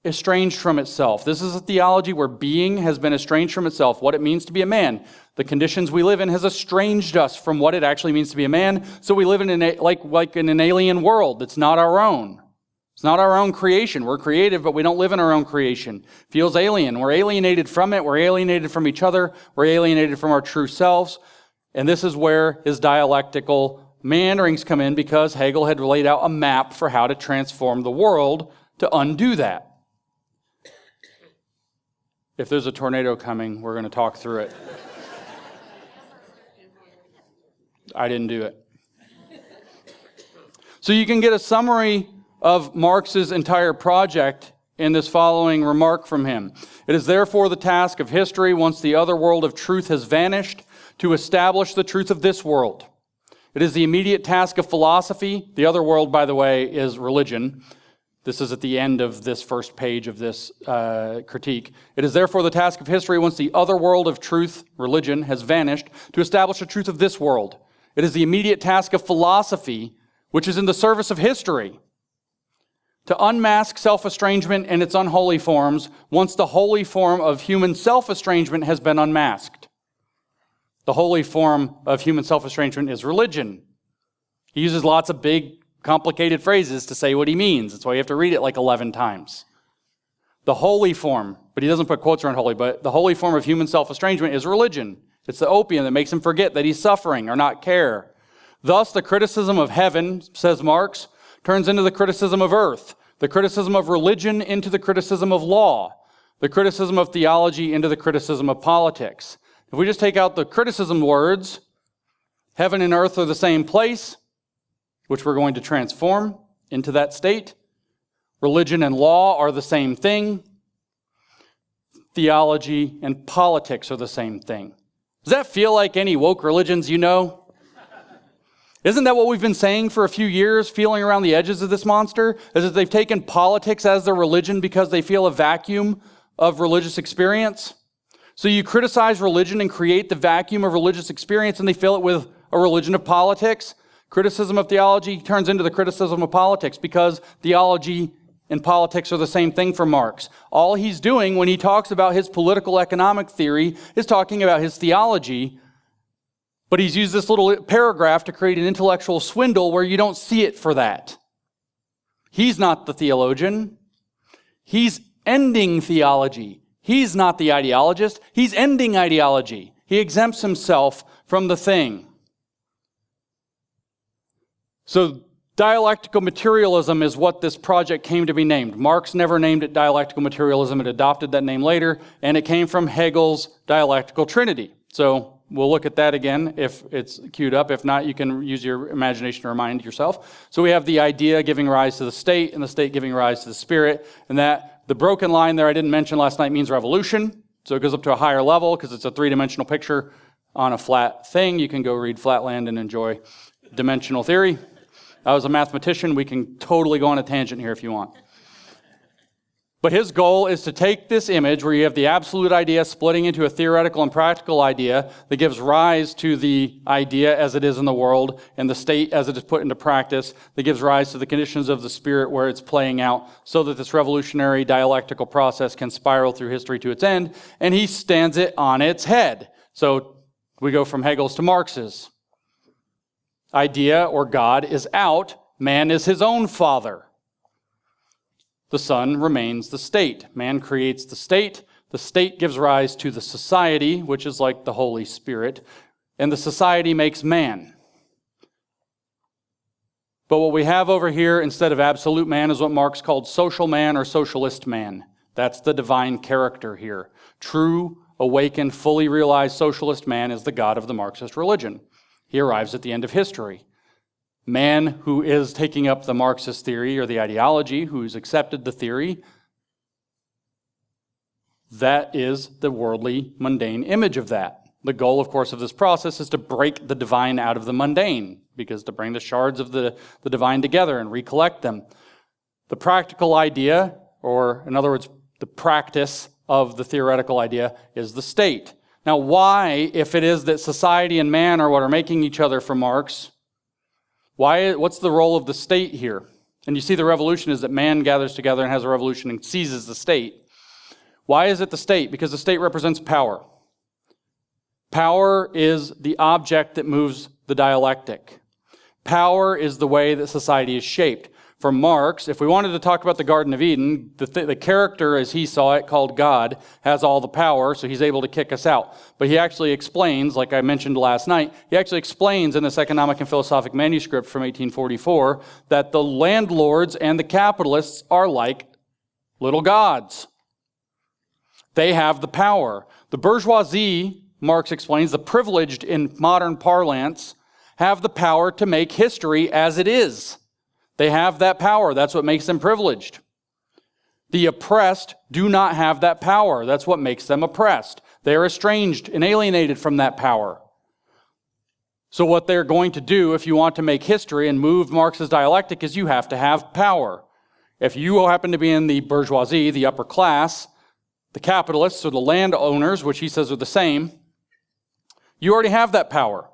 Speaker 1: estranged from itself. This is a theology where being has been estranged from itself, what it means to be a man. The conditions we live in has estranged us from what it actually means to be a man, so we live in an alien world that's not our own. It's not our own creation. We're creative, but we don't live in our own creation. It feels alien. We're alienated from it. We're alienated from each other. We're alienated from our true selves. And this is where his dialectical meanderings come in, because Hegel had laid out a map for how to transform the world to undo that. If there's a tornado coming, we're going to talk through it. I didn't do it. So you can get a summary of Marx's entire project in this following remark from him. It is therefore the task of history, once the other world of truth has vanished, to establish the truth of this world. It is the immediate task of philosophy. The other world, by the way, is religion. This is at the end of this first page of this critique. It is therefore the task of history, once the other world of truth, religion, has vanished, to establish the truth of this world. It is the immediate task of philosophy, which is in the service of history, to unmask self-estrangement in its unholy forms, once the holy form of human self-estrangement has been unmasked. The holy form of human self-estrangement is religion. He uses lots of big, complicated phrases to say what he means. That's why you have to read it like 11 times. The holy form, but he doesn't put quotes around holy, but the holy form of human self-estrangement is religion. It's the opium that makes him forget that he's suffering or not care. Thus, the criticism of heaven, says Marx, turns into the criticism of earth, the criticism of religion into the criticism of law, the criticism of theology into the criticism of politics. If we just take out the criticism words, heaven and earth are the same place, which we're going to transform into that state. Religion and law are the same thing. Theology and politics are the same thing. Does that feel like any woke religions you know? Isn't that what we've been saying for a few years, feeling around the edges of this monster? Is that they've taken politics as their religion because they feel a vacuum of religious experience? So you criticize religion and create the vacuum of religious experience, and they fill it with a religion of politics. Criticism of theology turns into the criticism of politics, because theology and politics are the same thing for Marx. All he's doing when he talks about his political economic theory is talking about his theology, but he's used this little paragraph to create an intellectual swindle where you don't see it for that. He's not the theologian. He's ending theology. He's not the ideologist. He's ending ideology. He exempts himself from the thing. So dialectical materialism is what this project came to be named. Marx never named it dialectical materialism. It adopted that name later, and it came from Hegel's dialectical trinity. So we'll look at that again if it's queued up. If not, you can use your imagination to remind yourself. So we have the idea giving rise to the state, and the state giving rise to the spirit, and that the broken line there I didn't mention last night means revolution. So it goes up to a higher level because it's a three-dimensional picture on a flat thing. You can go read Flatland and enjoy dimensional theory. I was a mathematician. We can totally go on a tangent here if you want. But his goal is to take this image where you have the absolute idea splitting into a theoretical and practical idea that gives rise to the idea as it is in the world and the state as it is put into practice that gives rise to the conditions of the spirit where it's playing out so that this revolutionary dialectical process can spiral through history to its end, and he stands it on its head. So we go from Hegel's to Marx's. Idea or God is out, man is his own father. The Son remains the state. Man creates the state gives rise to the society, which is like the Holy Spirit, and the society makes man. But what we have over here instead of absolute man is what Marx called social man or socialist man. That's the divine character here. True, awakened, fully realized socialist man is the God of the Marxist religion. He arrives at the end of history. Man who is taking up the Marxist theory or the ideology, who's accepted the theory, that is the worldly, mundane image of that. The goal, of course, of this process is to break the divine out of the mundane, because to bring the shards of the divine together and recollect them. The practical idea, or in other words, the practice of the theoretical idea, is the state. Now, why, if it is that society and man are what are making each other for Marx, what's the role of the state here? And you see the revolution is that man gathers together and has a revolution and seizes the state. Why is it the state? Because the state represents power. Power is the object that moves the dialectic. Power is the way that society is shaped. For Marx, if we wanted to talk about the Garden of Eden, the character, as he saw it, called God, has all the power, so he's able to kick us out. But he actually explains, like I mentioned last night, he actually explains in this economic and philosophic manuscript from 1844 that the landlords and the capitalists are like little gods. They have the power. The bourgeoisie, Marx explains, the privileged in modern parlance, have the power to make history as it is. They have that power. That's what makes them privileged. The oppressed do not have that power. That's what makes them oppressed. They are estranged and alienated from that power. So what they're going to do if you want to make history and move Marx's dialectic is you have to have power. If you happen to be in the bourgeoisie, the upper class, the capitalists or the landowners, which he says are the same, you already have that power.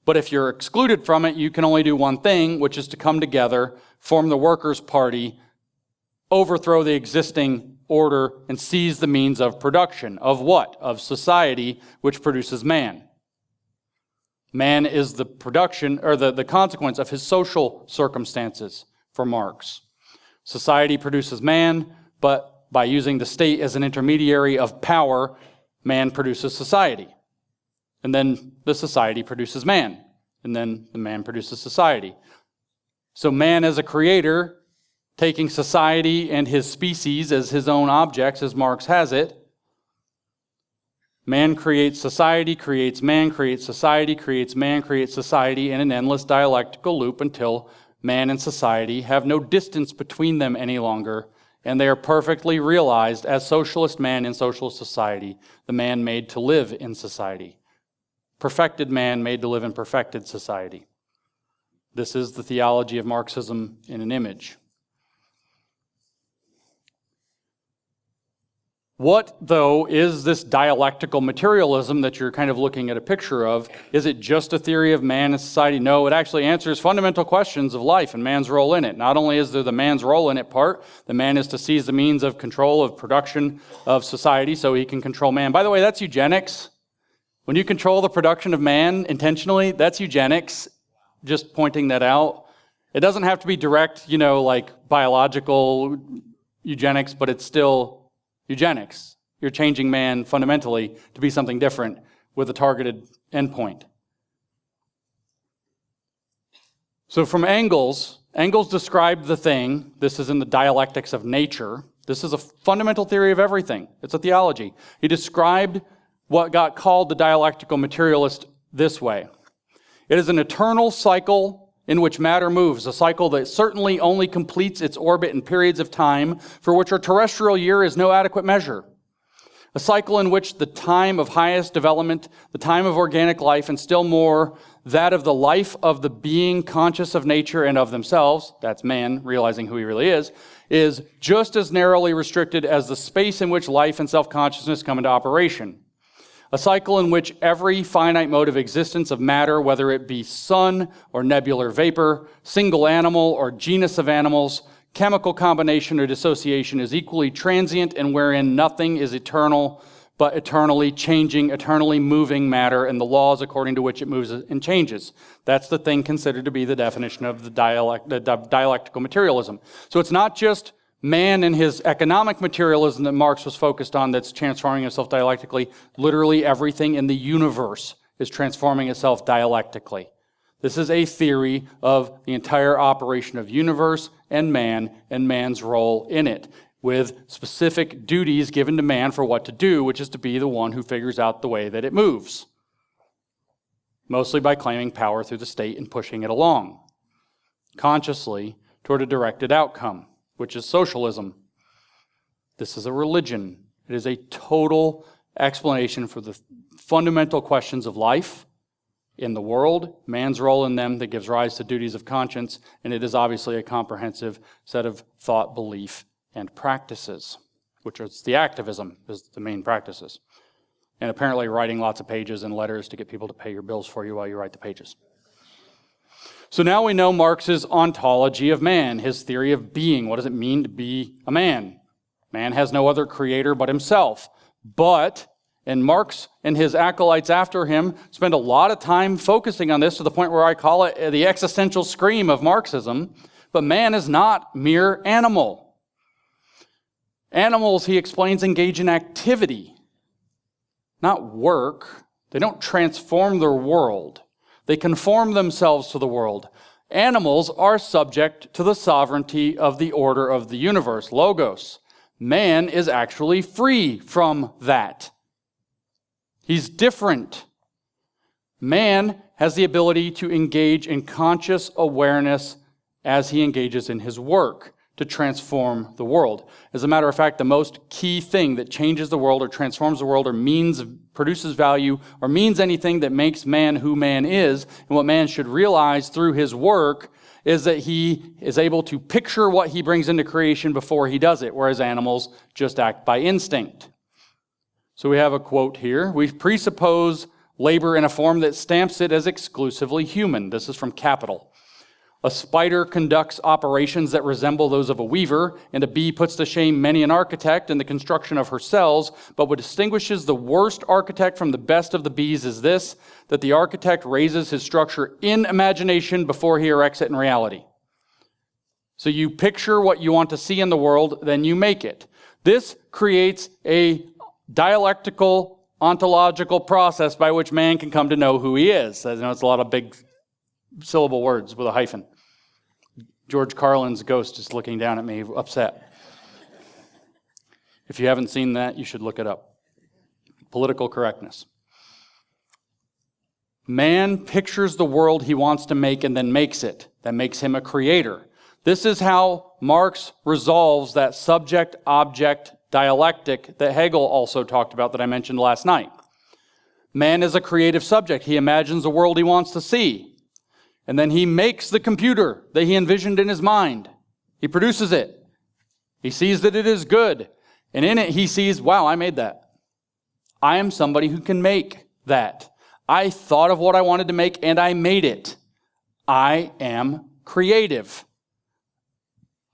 Speaker 1: But if you're excluded from it, you can only do one thing, which is to come together, form the Workers' Party, overthrow the existing order, and seize the means of production. Of what? Of society, which produces man. Man is the production, or the consequence of his social circumstances for Marx. Society produces man, but by using the state as an intermediary of power, man produces society. And then the society produces man. And then the man produces society. So man as a creator, taking society and his species as his own objects, as Marx has it, man creates society, creates man, creates society, creates man, creates society in an endless dialectical loop until man and society have no distance between them any longer, and they are perfectly realized as socialist man in socialist society, the man made to live in society. Perfected man made to live in perfected society. This is the theology of Marxism in an image. What, though, is this dialectical materialism that you're kind of looking at a picture of? Is it just a theory of man and society? No, it actually answers fundamental questions of life and man's role in it. Not only is there the man's role in it part, the man is to seize the means of control of production of society so he can control man. By the way, that's eugenics. When you control the production of man intentionally, that's eugenics, just pointing that out. It doesn't have to be direct, like biological eugenics, but it's still eugenics. You're changing man fundamentally to be something different with a targeted endpoint. So from Engels described the thing, this is in the Dialectics of Nature. This is a fundamental theory of everything. It's a theology. He described what got called the dialectical materialist this way. It is an eternal cycle in which matter moves, a cycle that certainly only completes its orbit in periods of time for which a terrestrial year is no adequate measure. A cycle in which the time of highest development, the time of organic life, and still more, that of the life of the being conscious of nature and of themselves, that's man realizing who he really is just as narrowly restricted as the space in which life and self-consciousness come into operation. A cycle in which every finite mode of existence of matter, whether it be sun or nebular vapor, single animal or genus of animals, chemical combination or dissociation, is equally transient, and wherein nothing is eternal, but eternally changing, eternally moving matter and the laws according to which it moves and changes. That's the thing considered to be the definition of the dialectical materialism. So it's not just man and his economic materialism that Marx was focused on that's transforming itself dialectically. Literally everything in the universe is transforming itself dialectically. This is a theory of the entire operation of universe and man's role in it, with specific duties given to man for what to do, which is to be the one who figures out the way that it moves, mostly by claiming power through the state and pushing it along, consciously toward a directed outcome, which is socialism. This is a religion. It is a total explanation for the fundamental questions of life in the world, man's role in them that gives rise to duties of conscience, and it is obviously a comprehensive set of thought, belief, and practices, which is the activism, is the main practices. And apparently writing lots of pages and letters to get people to pay your bills for you while you write the pages. So now we know Marx's ontology of man, his theory of being. What does it mean to be a man? Man has no other creator but himself. And Marx and his acolytes after him spend a lot of time focusing on this to the point where I call it the existential scream of Marxism. But man is not mere animal. Animals, he explains, engage in activity, not work. They don't transform their world. They conform themselves to the world. Animals are subject to the sovereignty of the order of the universe, logos. Man is actually free from that. He's different. Man has the ability to engage in conscious awareness as he engages in his work to transform the world. As a matter of fact, the most key thing that changes the world or transforms the world or produces value or means anything that makes man who man is, and what man should realize through his work, is that he is able to picture what he brings into creation before he does it, whereas animals just act by instinct. So we have a quote here. We presuppose labor in a form that stamps it as exclusively human. This is from Capital. A spider conducts operations that resemble those of a weaver, and a bee puts to shame many an architect in the construction of her cells. But what distinguishes the worst architect from the best of the bees is this, that the architect raises his structure in imagination before he erects it in reality. So you picture what you want to see in the world, then you make it. This creates a dialectical, ontological process by which man can come to know who he is. I know it's a lot of big syllable words with a hyphen. George Carlin's ghost is looking down at me, upset. If you haven't seen that, you should look it up. Political correctness. Man pictures the world he wants to make and then makes it. That makes him a creator. This is how Marx resolves that subject-object dialectic that Hegel also talked about that I mentioned last night. Man is a creative subject. He imagines the world he wants to see. And then he makes the computer that he envisioned in his mind. He produces it. He sees that it is good. And in it he sees, wow, I made that. I am somebody who can make that. I thought of what I wanted to make and I made it. I am creative.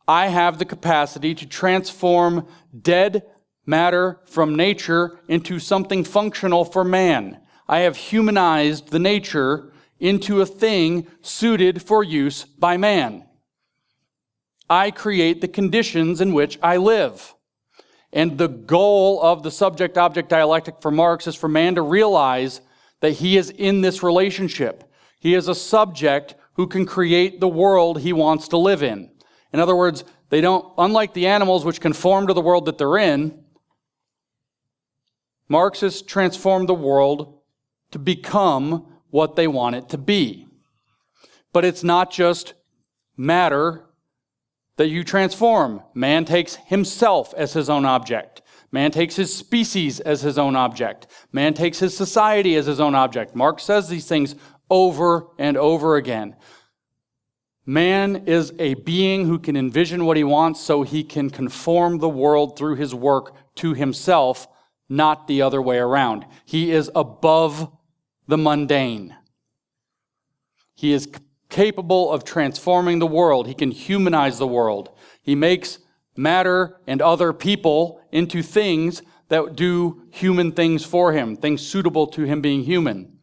Speaker 1: I have the capacity to transform dead matter from nature into something functional for man. I have humanized the nature into a thing suited for use by man. I create the conditions in which I live. And the goal of the subject-object dialectic for Marx is for man to realize that he is in this relationship. He is a subject who can create the world he wants to live in. In other words, they don't, unlike the animals which conform to the world that they're in, Marxists transform the world to become what they want it to be. But it's not just matter that you transform. Man takes himself as his own object. Man takes his species as his own object. Man takes his society as his own object. Marx says these things over and over again. Man is a being who can envision what he wants so he can conform the world through his work to himself, not the other way around. He is above the mundane. He is capable of transforming the world. He can humanize the world. He makes matter and other people into things that do human things for him, things suitable to him being human.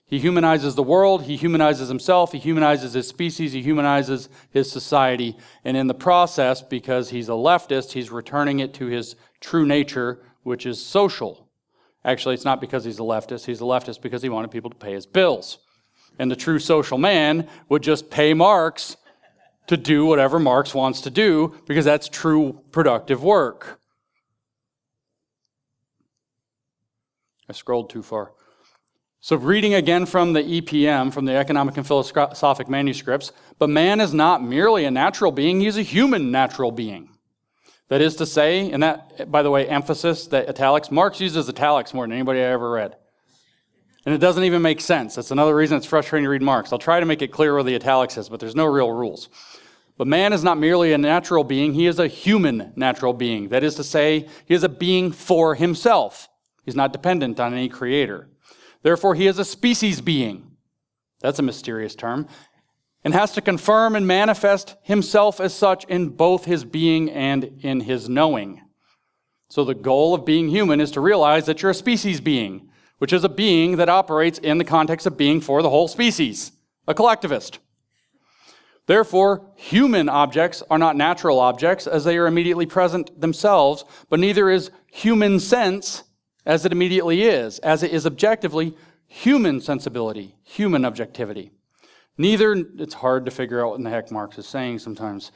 Speaker 1: He humanizes the world, he humanizes himself, he humanizes his species, he humanizes his society, and in the process, because he's a leftist, he's returning it to his true nature, which is social. Actually, it's not because he's a leftist because he wanted people to pay his bills. And the true social man would just pay Marx to do whatever Marx wants to do, because that's true productive work. I scrolled too far. So reading again from the EPM, from the Economic and Philosophic Manuscripts, but man is not merely a natural being, he's a human natural being. That is to say, and that, by the way, emphasis, that italics, Marx uses italics more than anybody I ever read. And it doesn't even make sense. That's another reason it's frustrating to read Marx. I'll try to make it clear where the italics is, but there's no real rules. But man is not merely a natural being, he is a human natural being. That is to say, he is a being for himself. He's not dependent on any creator. Therefore, he is a species being. That's a mysterious term. And has to confirm and manifest himself as such in both his being and in his knowing. So the goal of being human is to realize that you're a species being, which is a being that operates in the context of being for the whole species, a collectivist. Therefore, human objects are not natural objects as they are immediately present themselves, but neither is human sense as it immediately is, as it is objectively human sensibility, human objectivity. Neither, it's hard to figure out what in the heck Marx is saying sometimes.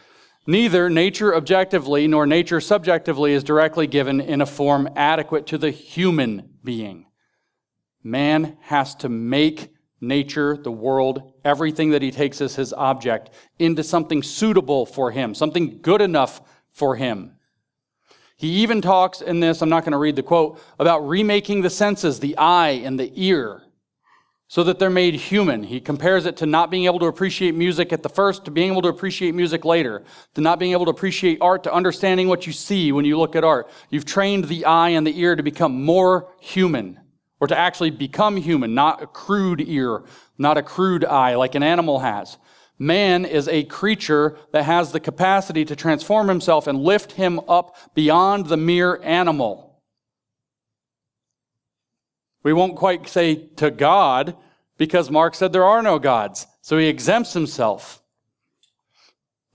Speaker 1: Neither nature objectively nor nature subjectively is directly given in a form adequate to the human being. Man has to make nature, the world, everything that he takes as his object, into something suitable for him, something good enough for him. He even talks in this, I'm not going to read the quote, about remaking the senses, the eye and the ear, so that they're made human. He compares it to not being able to appreciate music at the first, to being able to appreciate music later, to not being able to appreciate art, to understanding what you see when you look at art. You've trained the eye and the ear to become more human, or to actually become human, not a crude ear, not a crude eye like an animal has. Man is a creature that has the capacity to transform himself and lift him up beyond the mere animal. We won't quite say to God, because Marx said there are no gods, so he exempts himself.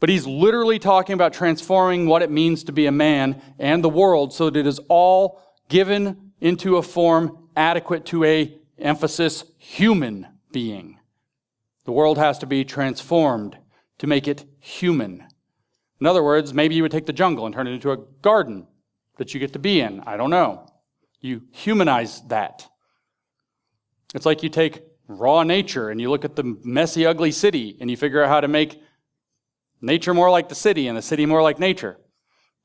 Speaker 1: But he's literally talking about transforming what it means to be a man and the world so that it is all given into a form adequate to a, emphasis, human being. The world has to be transformed to make it human. In other words, maybe you would take the jungle and turn it into a garden that you get to be in. I don't know. You humanize that. It's like you take raw nature and you look at the messy, ugly city and you figure out how to make nature more like the city and the city more like nature.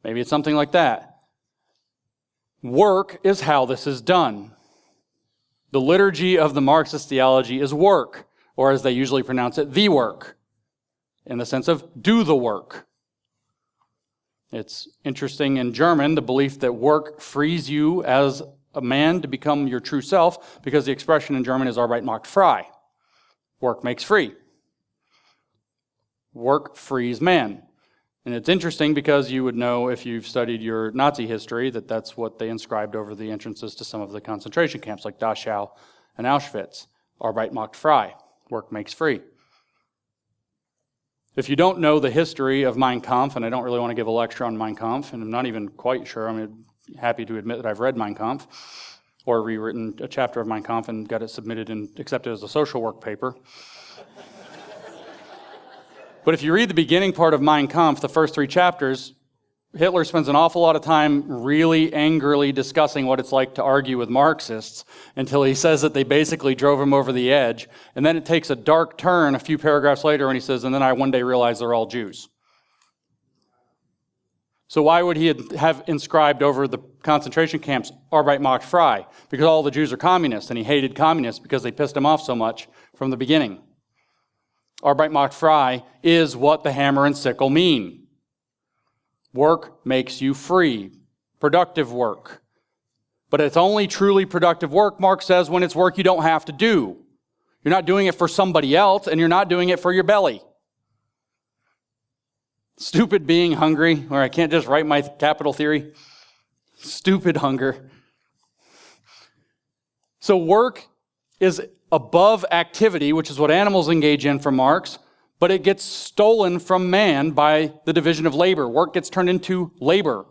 Speaker 1: Maybe it's something like that. Work is how this is done. The liturgy of the Marxist theology is work, or as they usually pronounce it, the work, in the sense of do the work. It's interesting in German, the belief that work frees you as a man to become your true self, because the expression in German is Arbeit macht frei. Work makes free. Work frees man. And it's interesting because you would know if you've studied your Nazi history that that's what they inscribed over the entrances to some of the concentration camps like Dachau and Auschwitz. Arbeit macht frei. Work makes free. If you don't know the history of Mein Kampf, and I don't really want to give a lecture on Mein Kampf, and I'm not even quite sure, I'm happy to admit that I've read Mein Kampf, or rewritten a chapter of Mein Kampf and got it submitted and accepted as a social work paper. But if you read the beginning part of Mein Kampf, the first 3 chapters, Hitler spends an awful lot of time really angrily discussing what it's like to argue with Marxists until he says that they basically drove him over the edge. And then it takes a dark turn a few paragraphs later when he says, and then I one day realized they're all Jews. So why would he have inscribed over the concentration camps, Arbeit macht frei? Because all the Jews are communists, and he hated communists because they pissed him off so much from the beginning. Arbeit macht frei is what the hammer and sickle mean. Work makes you free. Productive work. But it's only truly productive work, Marx says, when it's work you don't have to do. You're not doing it for somebody else, and you're not doing it for your belly. Stupid being hungry, or I can't just write my capital theory. Stupid hunger. So work is above activity, which is what animals engage in for Marx, but it gets stolen from man by the division of labor. Work gets turned into labor,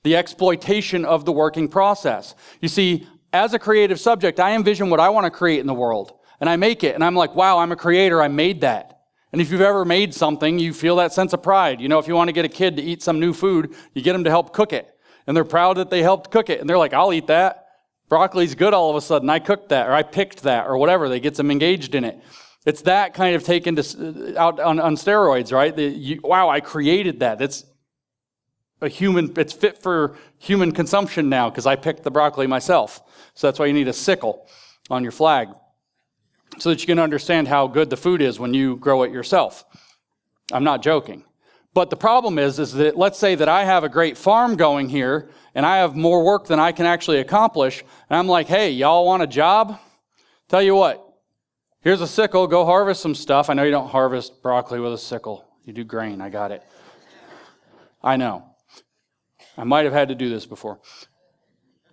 Speaker 1: the exploitation of the working process. You see, as a creative subject, I envision what I want to create in the world, and I make it, and I'm like, wow, I'm a creator, I made that. And if you've ever made something, you feel that sense of pride. You know, if you want to get a kid to eat some new food, you get them to help cook it, and they're proud that they helped cook it, and they're like, I'll eat that. Broccoli's good all of a sudden, I cooked that, or I picked that, or whatever, they get them engaged in it. It's that kind of taken out on steroids, right? Wow, I created that. It's fit for human consumption now because I picked the broccoli myself. So that's why you need a sickle on your flag so that you can understand how good the food is when you grow it yourself. I'm not joking. But the problem is that let's say that I have a great farm going here and I have more work than I can actually accomplish. And I'm like, hey, y'all want a job? Tell you what. Here's a sickle, go harvest some stuff. I know you don't harvest broccoli with a sickle. You do grain, I got it. I know. I might have had to do this before.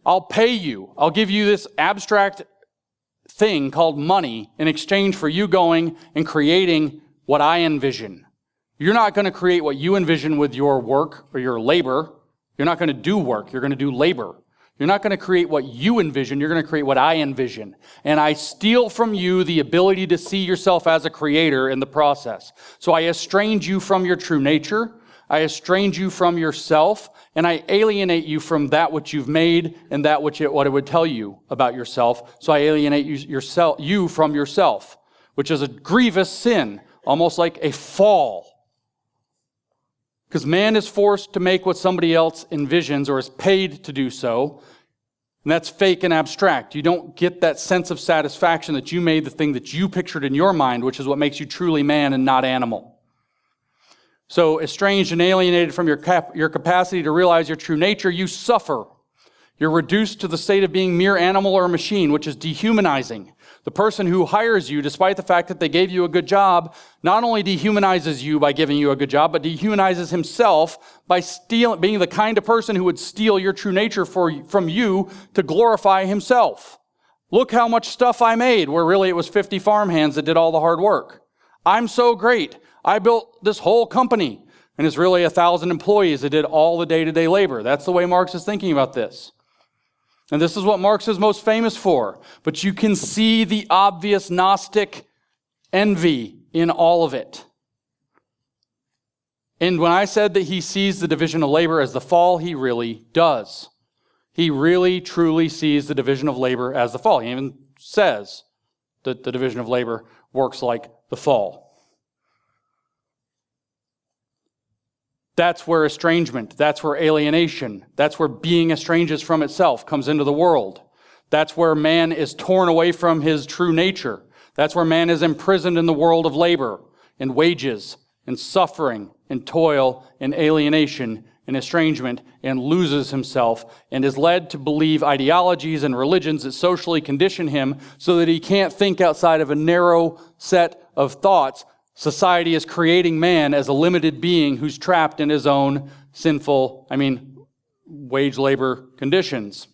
Speaker 1: I'll pay you. I'll give you this abstract thing called money in exchange for you going and creating what I envision. You're not going to create what you envision with your work or your labor. You're not going to do work. You're going to do labor. You're not going to create what you envision. You're going to create what I envision. And I steal from you the ability to see yourself as a creator in the process. So I estrange you from your true nature. I estrange you from yourself. And I alienate you from that which you've made and that what it would tell you about yourself. So I alienate you from yourself, which is a grievous sin, almost like a fall. Because man is forced to make what somebody else envisions or is paid to do so. And that's fake and abstract. You don't get that sense of satisfaction that you made the thing that you pictured in your mind, which is what makes you truly man and not animal. So estranged and alienated from your capacity to realize your true nature, you suffer. You're reduced to the state of being mere animal or machine, which is dehumanizing. The person who hires you, despite the fact that they gave you a good job, not only dehumanizes you by giving you a good job, but dehumanizes himself by being the kind of person who would steal your true nature from you to glorify himself. Look how much stuff I made, where really it was 50 farmhands that did all the hard work. I'm so great. I built this whole company, and it's really 1,000 employees that did all the day-to-day labor. That's the way Marx is thinking about this. And this is what Marx is most famous for. But you can see the obvious Gnostic envy in all of it. And when I said that he sees the division of labor as the fall, he really does. He really, truly sees the division of labor as the fall. He even says that the division of labor works like the fall. That's where estrangement, that's where alienation, that's where being estranged from itself comes into the world. That's where man is torn away from his true nature. That's where man is imprisoned in the world of labor and wages and suffering and toil and alienation and estrangement and loses himself and is led to believe ideologies and religions that socially condition him so that he can't think outside of a narrow set of thoughts. Society is creating man as a limited being who's trapped in his own sinful, wage labor conditions.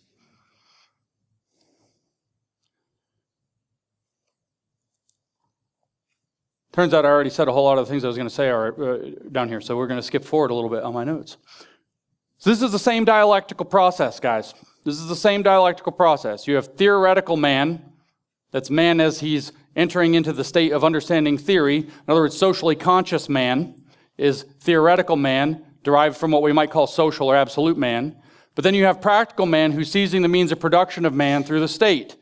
Speaker 1: Turns out I already said a whole lot of the things I was going to say are down here, so we're going to skip forward a little bit on my notes. So this is the same dialectical process, guys. This is the same dialectical process. You have theoretical man, that's man as he's entering into the state of understanding theory. In other words, socially conscious man is theoretical man, derived from what we might call social or absolute man. But then you have practical man who's seizing the means of production of man through the state.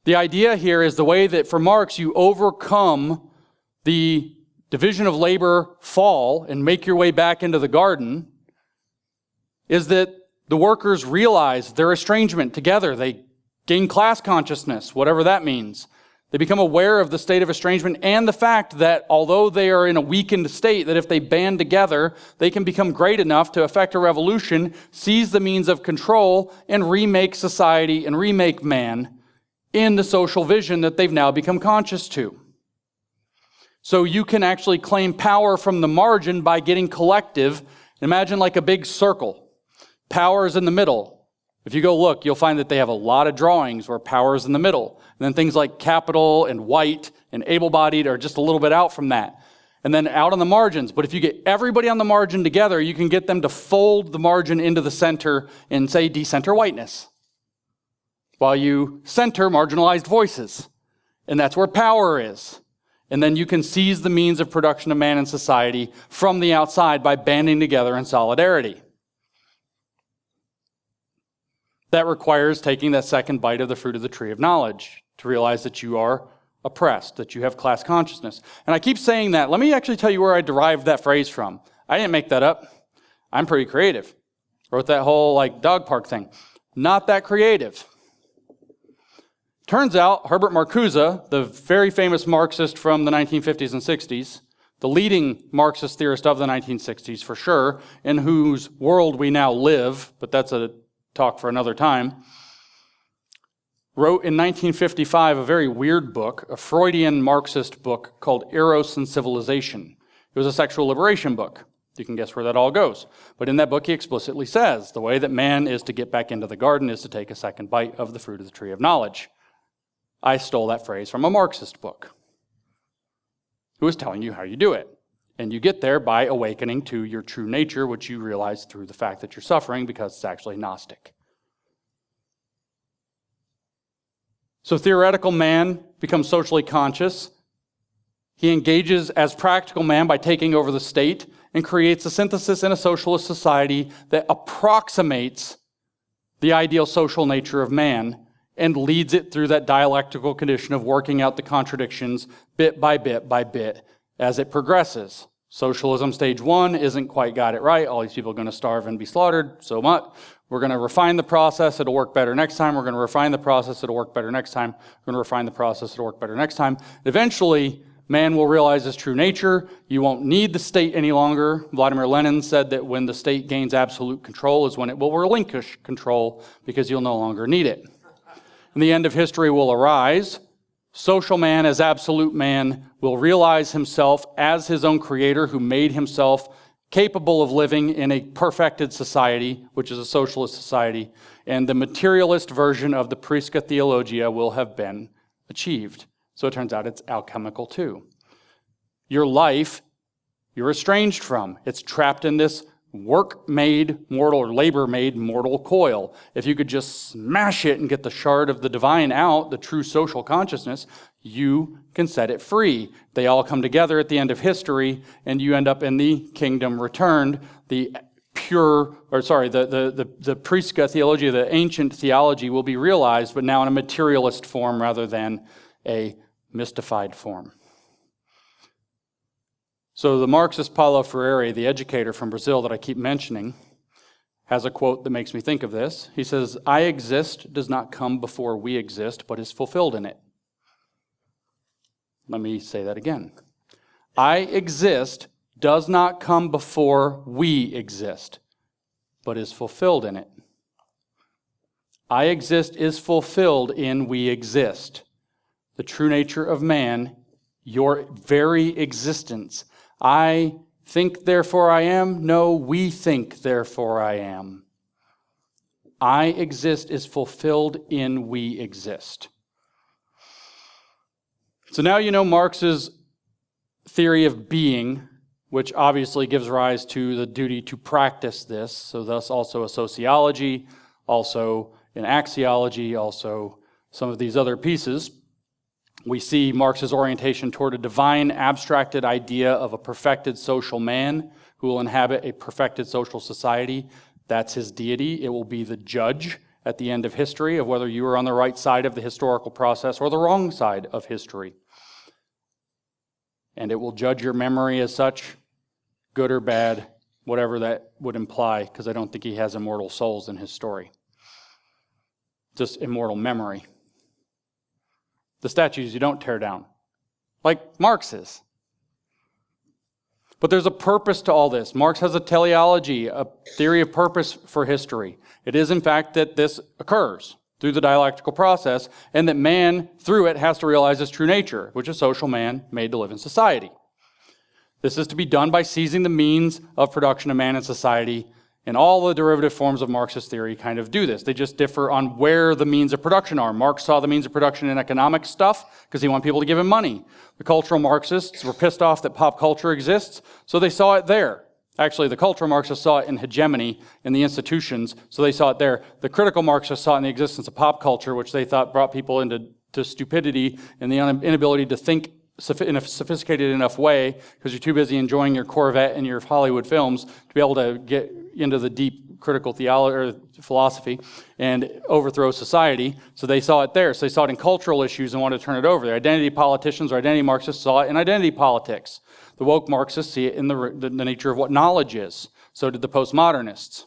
Speaker 1: The idea here is the way that for Marx you overcome the division of labor fall and make your way back into the garden is that the workers realize their estrangement together. They gain class consciousness, whatever that means. They become aware of the state of estrangement and the fact that although they are in a weakened state, that if they band together, they can become great enough to effect a revolution, seize the means of control, and remake society and remake man in the social vision that they've now become conscious to. So you can actually claim power from the margin by getting collective. Imagine like a big circle. Power is in the middle. If you go look, you'll find that they have a lot of drawings where power is in the middle. And then things like capital and white and able-bodied are just a little bit out from that. And then out on the margins. But if you get everybody on the margin together, you can get them to fold the margin into the center and say decenter whiteness, while you center marginalized voices. And that's where power is. And then you can seize the means of production of man in society from the outside by banding together in solidarity. That requires taking that second bite of the fruit of the tree of knowledge to realize that you are oppressed, that you have class consciousness. And I keep saying that. Let me actually tell you where I derived that phrase from. I didn't make that up. I'm pretty creative. Wrote that whole dog park thing. Not that creative. Turns out Herbert Marcuse, the very famous Marxist from the 1950s and 60s, the leading Marxist theorist of the 1960s for sure, in whose world we now live, but that's a talk for another time, wrote in 1955 a very weird book, a Freudian Marxist book called Eros and Civilization. It was a sexual liberation book. You can guess where that all goes. But in that book he explicitly says the way that man is to get back into the garden is to take a second bite of the fruit of the tree of knowledge. I stole that phrase from a Marxist book who was telling you how you do it. And you get there by awakening to your true nature, which you realize through the fact that you're suffering because it's actually Gnostic. So theoretical man becomes socially conscious. He engages as practical man by taking over the state and creates a synthesis in a socialist society that approximates the ideal social nature of man and leads it through that dialectical condition of working out the contradictions bit by bit as it progresses. Socialism stage 1 isn't quite got it right. All these people are going to starve and be slaughtered so much. We're going to refine the process. It'll work better next time. We're going to refine the process. It'll work better next time. We're going to refine the process. It'll work better next time. Eventually, man will realize his true nature. You won't need the state any longer. Vladimir Lenin said that when the state gains absolute control is when it will relinquish control because you'll no longer need it. And the end of history will arise. Social man as absolute man will realize himself as his own creator who made himself capable of living in a perfected society, which is a socialist society, and the materialist version of the Prisca Theologia will have been achieved. So it turns out it's alchemical too. Your life, you're estranged from. It's trapped in this work-made mortal or labor-made mortal coil. If you could just smash it and get the shard of the divine out, the true social consciousness, you can set it free. They all come together at the end of history, and you end up in the kingdom returned, the Prisca theology, the ancient theology will be realized, but now in a materialist form rather than a mystified form. So the Marxist Paulo Freire, the educator from Brazil that I keep mentioning, has a quote that makes me think of this. He says, "I exist does not come before we exist, but is fulfilled in it." Let me say that again. I exist does not come before we exist, but is fulfilled in it. I exist is fulfilled in we exist. The true nature of man, your very existence. I think, therefore I am. No, we think, therefore I am. I exist is fulfilled in we exist. So now you know Marx's theory of being, which obviously gives rise to the duty to practice this, so thus also a sociology, also an axiology, also some of these other pieces. We see Marx's orientation toward a divine abstracted idea of a perfected social man who will inhabit a perfected social society. That's his deity. It will be the judge at the end of history of whether you are on the right side of the historical process or the wrong side of history. And it will judge your memory as such, good or bad, whatever that would imply, because I don't think he has immortal souls in his story. Just immortal memory. The statues you don't tear down, like Marx's. But there's a purpose to all this. Marx has a teleology, a theory of purpose for history. It is, in fact, that this occurs through the dialectical process, and that man, through it, has to realize his true nature, which is social man made to live in society. This is to be done by seizing the means of production of man in society, and all the derivative forms of Marxist theory kind of do this. They just differ on where the means of production are. Marx saw the means of production in economic stuff because he wanted people to give him money. The cultural Marxists were pissed off that pop culture exists, so they saw it there. Actually, the cultural Marxists saw it in hegemony in the institutions, so they saw it there. The critical Marxists saw it in the existence of pop culture, which they thought brought people into stupidity and the inability to think in a sophisticated enough way because you're too busy enjoying your Corvette and your Hollywood films to be able to get into the deep critical theology or philosophy and overthrow society. So they saw it there. So they saw it in cultural issues and wanted to turn it over. The identity politicians or identity Marxists saw it in identity politics. The woke Marxists see it in the nature of what knowledge is. So did the postmodernists.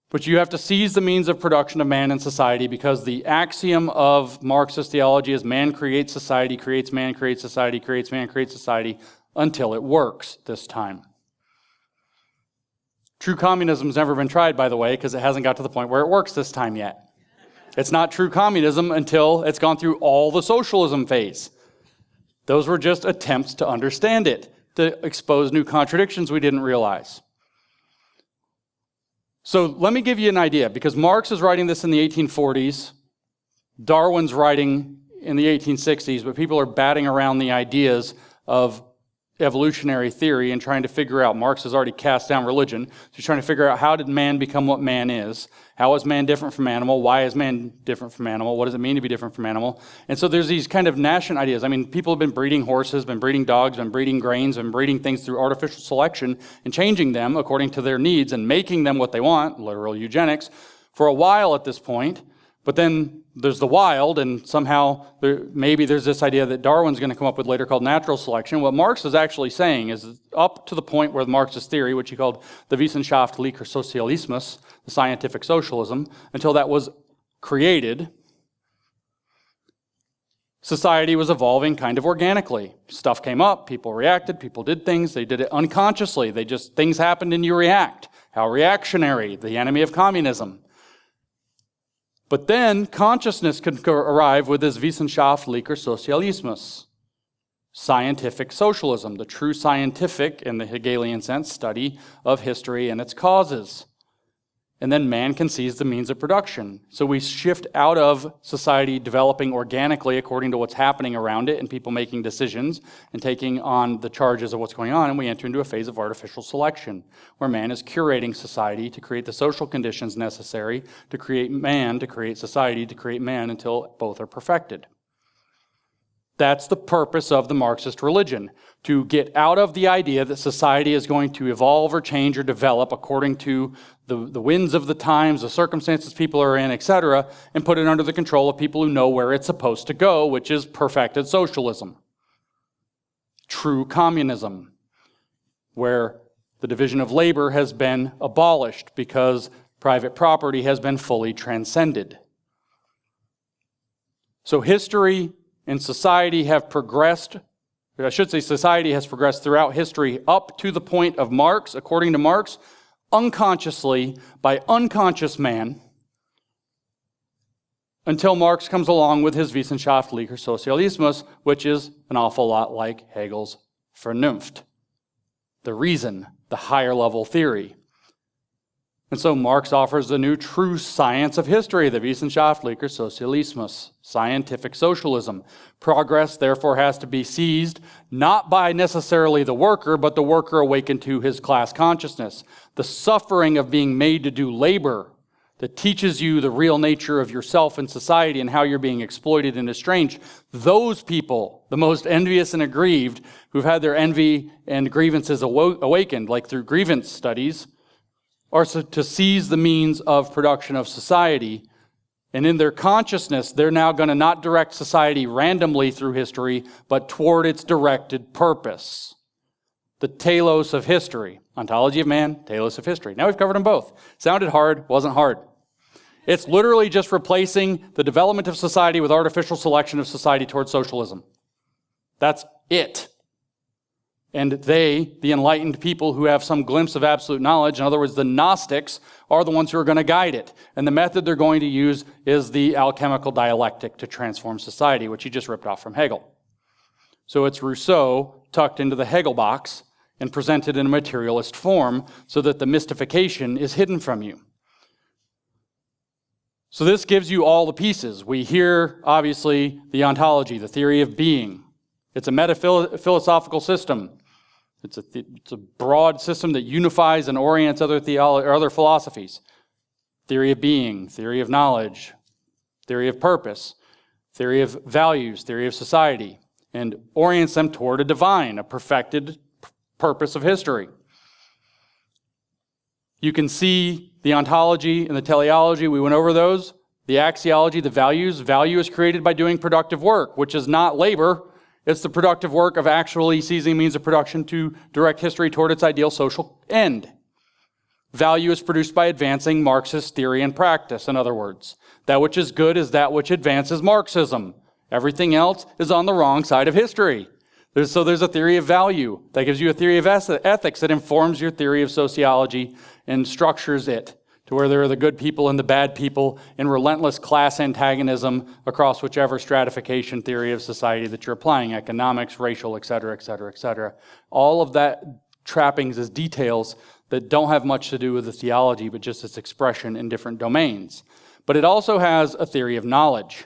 Speaker 1: But you have to seize the means of production of man in society because the axiom of Marxist theology is man creates society, creates man, creates society, creates man, creates society, until it works this time. True communism has never been tried, by the way, because it hasn't got to the point where it works this time yet. It's not true communism until it's gone through all the socialism phase. Those were just attempts to understand it, to expose new contradictions we didn't realize. So let me give you an idea, because Marx is writing this in the 1840s, Darwin's writing in the 1860s, but people are batting around the ideas of evolutionary theory and trying to figure out, Marx has already cast down religion, so he's trying to figure out how did man become what man is, how is man different from animal, why is man different from animal, what does it mean to be different from animal, and so there's these kind of nascent ideas. I mean, people have been breeding horses, been breeding dogs, been breeding grains, been breeding things through artificial selection and changing them according to their needs and making them what they want, literal eugenics, for a while at this point. But then there's the wild, and somehow maybe there's this idea that Darwin's going to come up with later called natural selection. What Marx is actually saying is up to the point where the Marxist theory, which he called the wissenschaftlicher Sozialismus, the scientific socialism, until that was created, society was evolving kind of organically. Stuff came up, people reacted, people did things, they did it unconsciously. Things happened and you react. How reactionary, the enemy of communism. But then consciousness could arrive with this wissenschaftlicher Sozialismus, scientific socialism, the true scientific, in the Hegelian sense, study of history and its causes. And then man can seize the means of production. So we shift out of society developing organically according to what's happening around it and people making decisions and taking on the charges of what's going on, and we enter into a phase of artificial selection where man is curating society to create the social conditions necessary to create man, to create society, to create man until both are perfected. That's the purpose of the Marxist religion, to get out of the idea that society is going to evolve or change or develop according to the winds of the times, the circumstances people are in, etc., and put it under the control of people who know where it's supposed to go, which is perfected socialism. True communism, where the division of labor has been abolished because private property has been fully transcended. So history and society have progressed, I should say society has progressed throughout history up to the point of Marx, according to Marx, unconsciously by unconscious man, until Marx comes along with his wissenschaftlicher Sozialismus, which is an awful lot like Hegel's Vernunft, the reason, the higher level theory. And so Marx offers the new true science of history, the wissenschaftlicher Sozialismus, scientific socialism. Progress, therefore, has to be seized not by necessarily the worker, but the worker awakened to his class consciousness. The suffering of being made to do labor that teaches you the real nature of yourself and society and how you're being exploited and estranged. Those people, the most envious and aggrieved, who've had their envy and grievances awakened, like through grievance studies, are to seize the means of production of society. And in their consciousness, they're now going to not direct society randomly through history, but toward its directed purpose. The telos of history. Ontology of man, telos of history. Now we've covered them both. Sounded hard, wasn't hard. It's literally just replacing the development of society with artificial selection of society towards socialism. That's it. And they, the enlightened people who have some glimpse of absolute knowledge, in other words, the Gnostics, are the ones who are going to guide it. And the method they're going to use is the alchemical dialectic to transform society, which he just ripped off from Hegel. So it's Rousseau tucked into the Hegel box and presented in a materialist form so that the mystification is hidden from you. So this gives you all the pieces. We hear, obviously, the ontology, the theory of being. It's a meta-philosophical system. It's a broad system that unifies and orients other philosophies. Theory of being, theory of knowledge, theory of purpose, theory of values, theory of society, and orients them toward a divine, a perfected purpose of history. You can see the ontology and the teleology, we went over those. The axiology, the values. Value is created by doing productive work, which is not labor. It's the productive work of actually seizing means of production to direct history toward its ideal social end. Value is produced by advancing Marxist theory and practice, in other words. That which is good is that which advances Marxism. Everything else is on the wrong side of history. So there's a theory of value that gives you a theory of ethics that informs your theory of sociology and structures it to where there are the good people and the bad people in relentless class antagonism across whichever stratification theory of society that you're applying, economics, racial, et cetera, et cetera, et cetera. All of that trappings as details that don't have much to do with the theology, but just its expression in different domains. But it also has a theory of knowledge.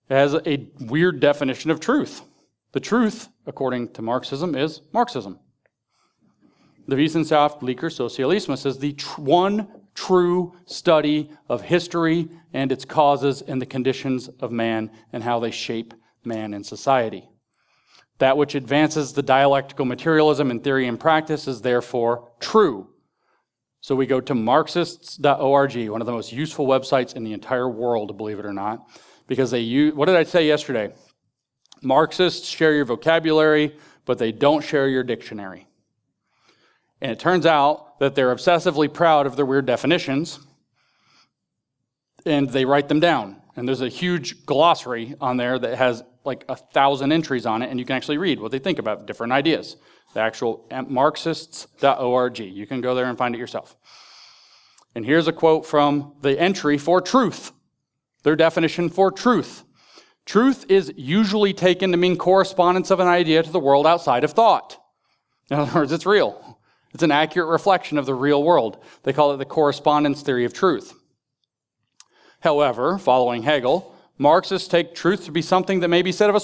Speaker 1: It has a weird definition of truth. The truth, according to Marxism, is Marxism. The wissenschaftlicher Sozialismus is the one true study of history and its causes and the conditions of man and how they shape man and society. That which advances the dialectical materialism in theory and practice is therefore true. So we go to Marxists.org, one of the most useful websites in the entire world, believe it or not, because they use, what did I say yesterday? Marxists share your vocabulary, but they don't share your dictionary. And it turns out that they're obsessively proud of their weird definitions, and they write them down. And there's a huge glossary on there that has like 1,000 entries on it, and you can actually read what they think about different ideas. The actual Marxists.org. You can go there and find it yourself. And here's a quote from the entry for truth. Their definition for truth. Truth is usually taken to mean correspondence of an idea to the world outside of thought. In other words, it's real. It's an accurate reflection of the real world. They call it the correspondence theory of truth. However, following Hegel, Marxists take truth to be something that may be said of a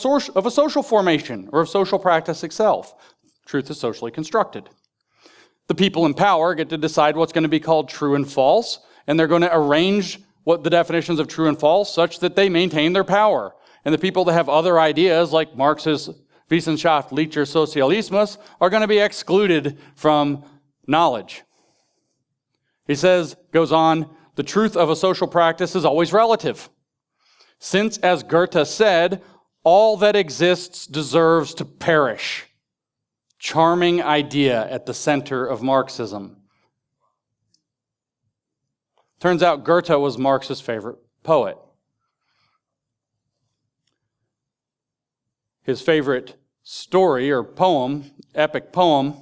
Speaker 1: social formation or of social practice itself. Truth is socially constructed. The people in power get to decide what's going to be called true and false, and they're going to arrange what the definitions of true and false such that they maintain their power. And the people that have other ideas, like Marx's wissenschaftlicher Sozialismus, are going to be excluded from knowledge. He goes on, the truth of a social practice is always relative. Since, as Goethe said, all that exists deserves to perish. Charming idea at the center of Marxism. Turns out Goethe was Marx's favorite poet. His favorite story or poem, epic poem,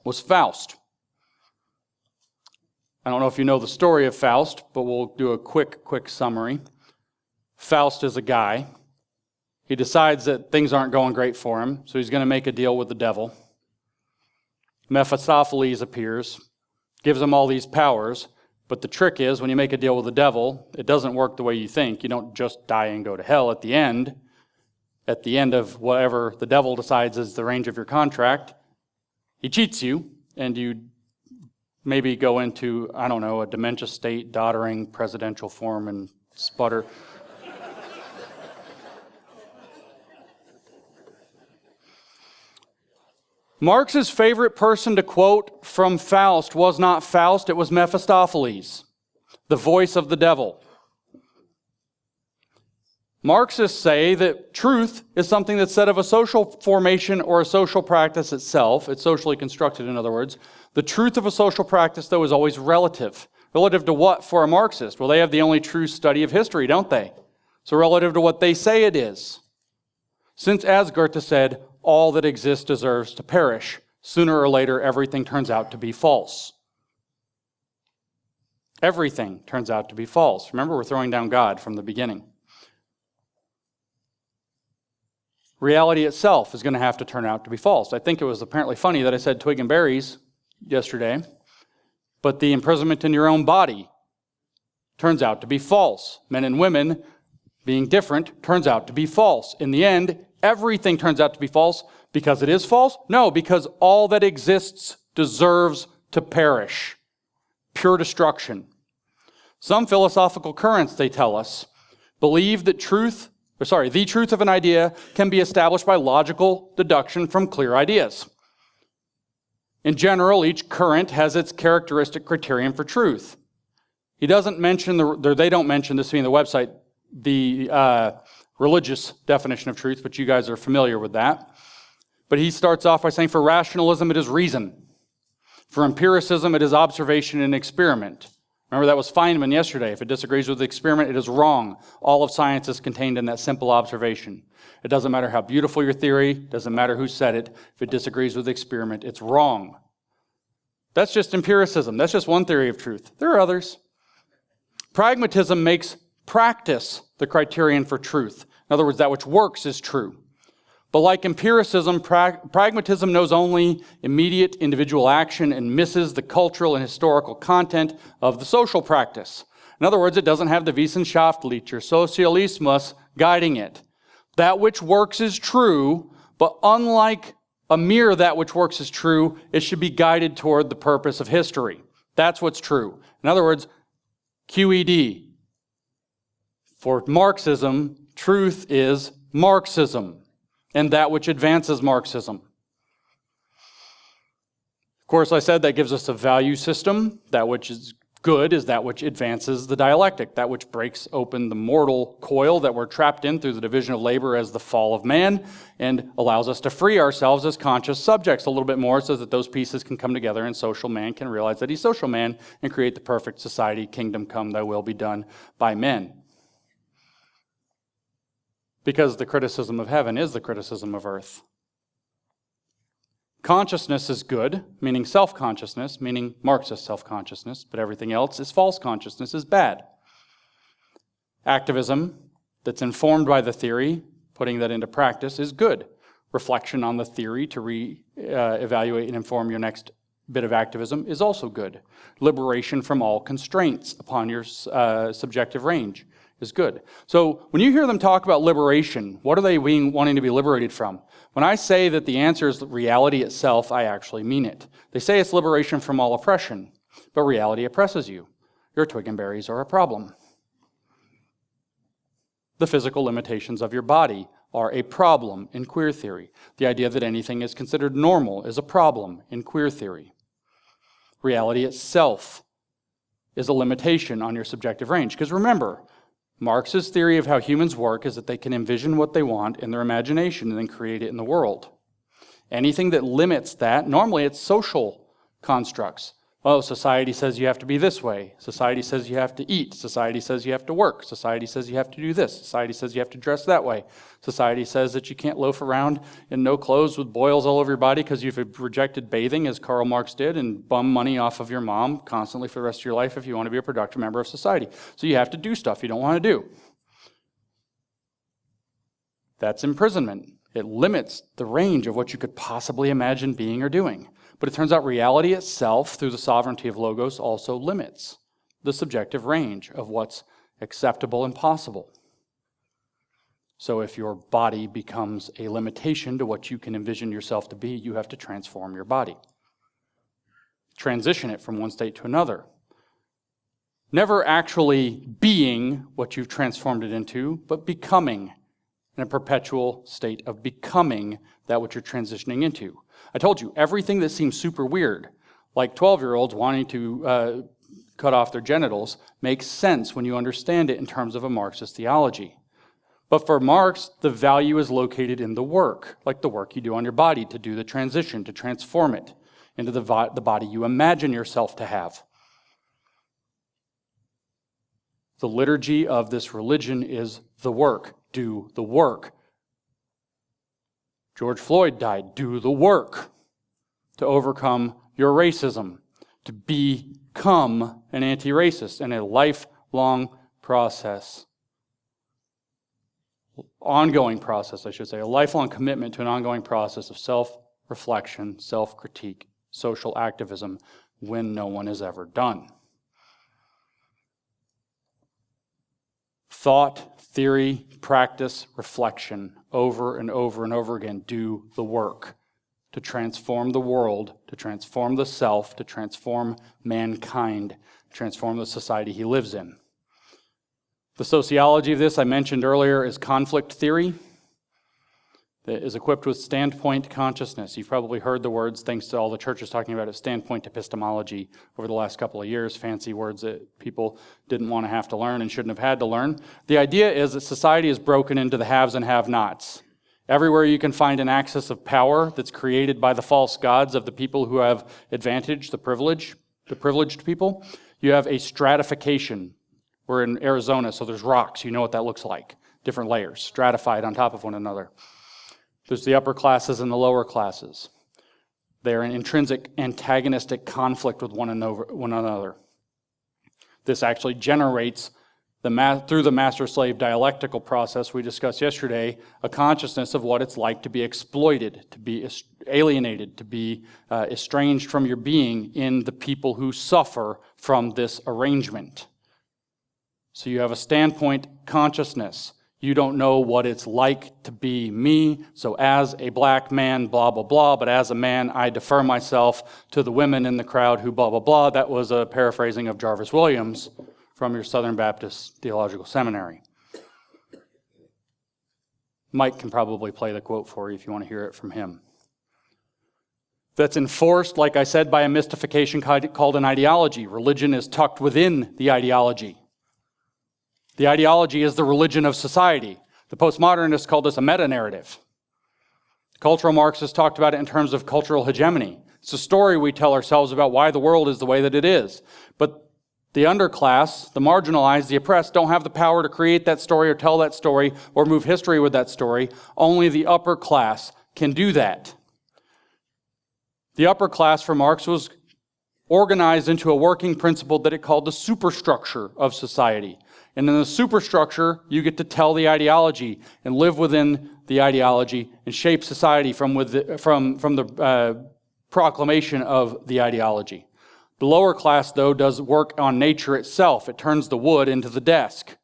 Speaker 1: was Faust. I don't know if you know the story of Faust, but we'll do a quick summary. Faust is a guy. He decides that things aren't going great for him, so he's going to make a deal with the devil. Mephistopheles appears, gives him all these powers, but the trick is when you make a deal with the devil, it doesn't work the way you think. You don't just die and go to hell at the end. At the end of whatever the devil decides is the range of your contract, he cheats you, and you maybe go into, I don't know, a dementia state, doddering, presidential form, and sputter. Marx's favorite person to quote from Faust was not Faust, it was Mephistopheles, the voice of the devil. Marxists say that truth is something that's said of a social formation or a social practice itself. It's socially constructed, in other words. The truth of a social practice, though, is always relative. Relative to what for a Marxist? Well, they have the only true study of history, don't they? So relative to what they say it is. Since, as Goethe said, all that exists deserves to perish, sooner or later everything turns out to be false. Everything turns out to be false. Remember, we're throwing down God from the beginning. Reality itself is going to have to turn out to be false. I think it was apparently funny that I said twig and berries yesterday, but the imprisonment in your own body turns out to be false. Men and women being different turns out to be false. In the end, everything turns out to be false because it is false? No, because all that exists deserves to perish. Pure destruction. Some philosophical currents, they tell us, believe that the truth of an idea can be established by logical deduction from clear ideas. In general, each current has its characteristic criterion for truth. He doesn't mention, they don't mention this being the website, the religious definition of truth, but you guys are familiar with that. But he starts off by saying, for rationalism, it is reason. For empiricism, it is observation and experiment. Remember, that was Feynman yesterday. If it disagrees with the experiment, it is wrong. All of science is contained in that simple observation. It doesn't matter how beautiful your theory, doesn't matter who said it. If it disagrees with the experiment, it's wrong. That's just empiricism. That's just one theory of truth. There are others. Pragmatism makes practice the criterion for truth. In other words, that which works is true. But like empiricism, pragmatism knows only immediate individual action and misses the cultural and historical content of the social practice. In other words, it doesn't have the Wissenschaftlicher Sozialismus guiding it. That which works is true, but unlike a mere that which works is true, it should be guided toward the purpose of history. That's what's true. In other words, QED. For Marxism, truth is Marxism, and that which advances Marxism. Of course, I said that gives us a value system. That which is good is that which advances the dialectic, that which breaks open the mortal coil that we're trapped in through the division of labor as the fall of man, and allows us to free ourselves as conscious subjects a little bit more so that those pieces can come together and social man can realize that he's social man and create the perfect society, kingdom come, thy will be done by men. Because the criticism of heaven is the criticism of earth. Consciousness is good, meaning self-consciousness, meaning Marxist self-consciousness, but everything else is false consciousness, is bad. Activism that's informed by the theory, putting that into practice, is good. Reflection on the theory to evaluate and inform your next bit of activism is also good. Liberation from all constraints upon your subjective range is good. So when you hear them talk about liberation, what are they wanting to be liberated from? When I say that the answer is reality itself, I actually mean it. They say it's liberation from all oppression, but reality oppresses you. Your twig and berries are a problem. The physical limitations of your body are a problem in queer theory. The idea that anything is considered normal is a problem in queer theory. Reality itself is a limitation on your subjective range. Because remember, Marx's theory of how humans work is that they can envision what they want in their imagination and then create it in the world. Anything that limits that, normally it's social constructs. Oh, society says you have to be this way. Society says you have to eat. Society says you have to work. Society says you have to do this. Society says you have to dress that way. Society says that you can't loaf around in no clothes with boils all over your body because you've rejected bathing, as Karl Marx did, and bum money off of your mom constantly for the rest of your life if you want to be a productive member of society. So you have to do stuff you don't want to do. That's imprisonment. It limits the range of what you could possibly imagine being or doing. But But it turns out reality itself, through the sovereignty of logos, also limits the subjective range of what's acceptable and possible. So if your body becomes a limitation to what you can envision yourself to be, you have to transform your body. Transition it from one state to another. Never actually being what you've transformed it into, but becoming, in a perpetual state of becoming that which you're transitioning into. I told you, everything that seems super weird, like 12-year-olds wanting to cut off their genitals, makes sense when you understand it in terms of a Marxist theology. But for Marx, the value is located in the work, like the work you do on your body to do the transition, to transform it into the body you imagine yourself to have. The liturgy of this religion is the work. Do the work. George Floyd died. Do the work to overcome your racism, to become an anti-racist in a lifelong process. Ongoing process, I should say, a lifelong commitment to an ongoing process of self-reflection, self-critique, social activism when no one is ever done. Thought, theory, practice, reflection, over and over and over again, do the work to transform the world, to transform the self, to transform mankind, transform the society he lives in. The sociology of this I mentioned earlier is conflict theory that is equipped with standpoint consciousness. You've probably heard the words, thanks to all the churches talking about it, standpoint epistemology over the last couple of years, fancy words that people didn't want to have to learn and shouldn't have had to learn. The idea is that society is broken into the haves and have-nots. Everywhere you can find an axis of power that's created by the false gods of the people who have advantage, the privileged people, you have a stratification. We're in Arizona, so there's rocks. You know what that looks like. Different layers, stratified on top of one another. There's the upper classes and the lower classes. They're in intrinsic antagonistic conflict with one another. This actually generates, through the master-slave dialectical process we discussed yesterday, a consciousness of what it's like to be exploited, to be alienated, to be estranged from your being in the people who suffer from this arrangement. So you have a standpoint consciousness. You don't know what it's like to be me. So as a black man, blah, blah, blah, but as a man, I defer myself to the women in the crowd who blah, blah, blah. That was a paraphrasing of Jarvis Williams from your Southern Baptist Theological Seminary. Mike can probably play the quote for you if you want to hear it from him. That's enforced, like I said, by a mystification called an ideology. Religion is tucked within the ideology. The ideology is the religion of society. The postmodernists called this a meta-narrative. Cultural Marxists talked about it in terms of cultural hegemony. It's a story we tell ourselves about why the world is the way that it is. But the underclass, the marginalized, the oppressed, don't have the power to create that story or tell that story or move history with that story. Only the upper class can do that. The upper class for Marx was organized into a working principle that it called the superstructure of society. And in the superstructure, you get to tell the ideology and live within the ideology and shape society from the proclamation of the ideology. The lower class, though, does work on nature itself. It turns the wood into the desk.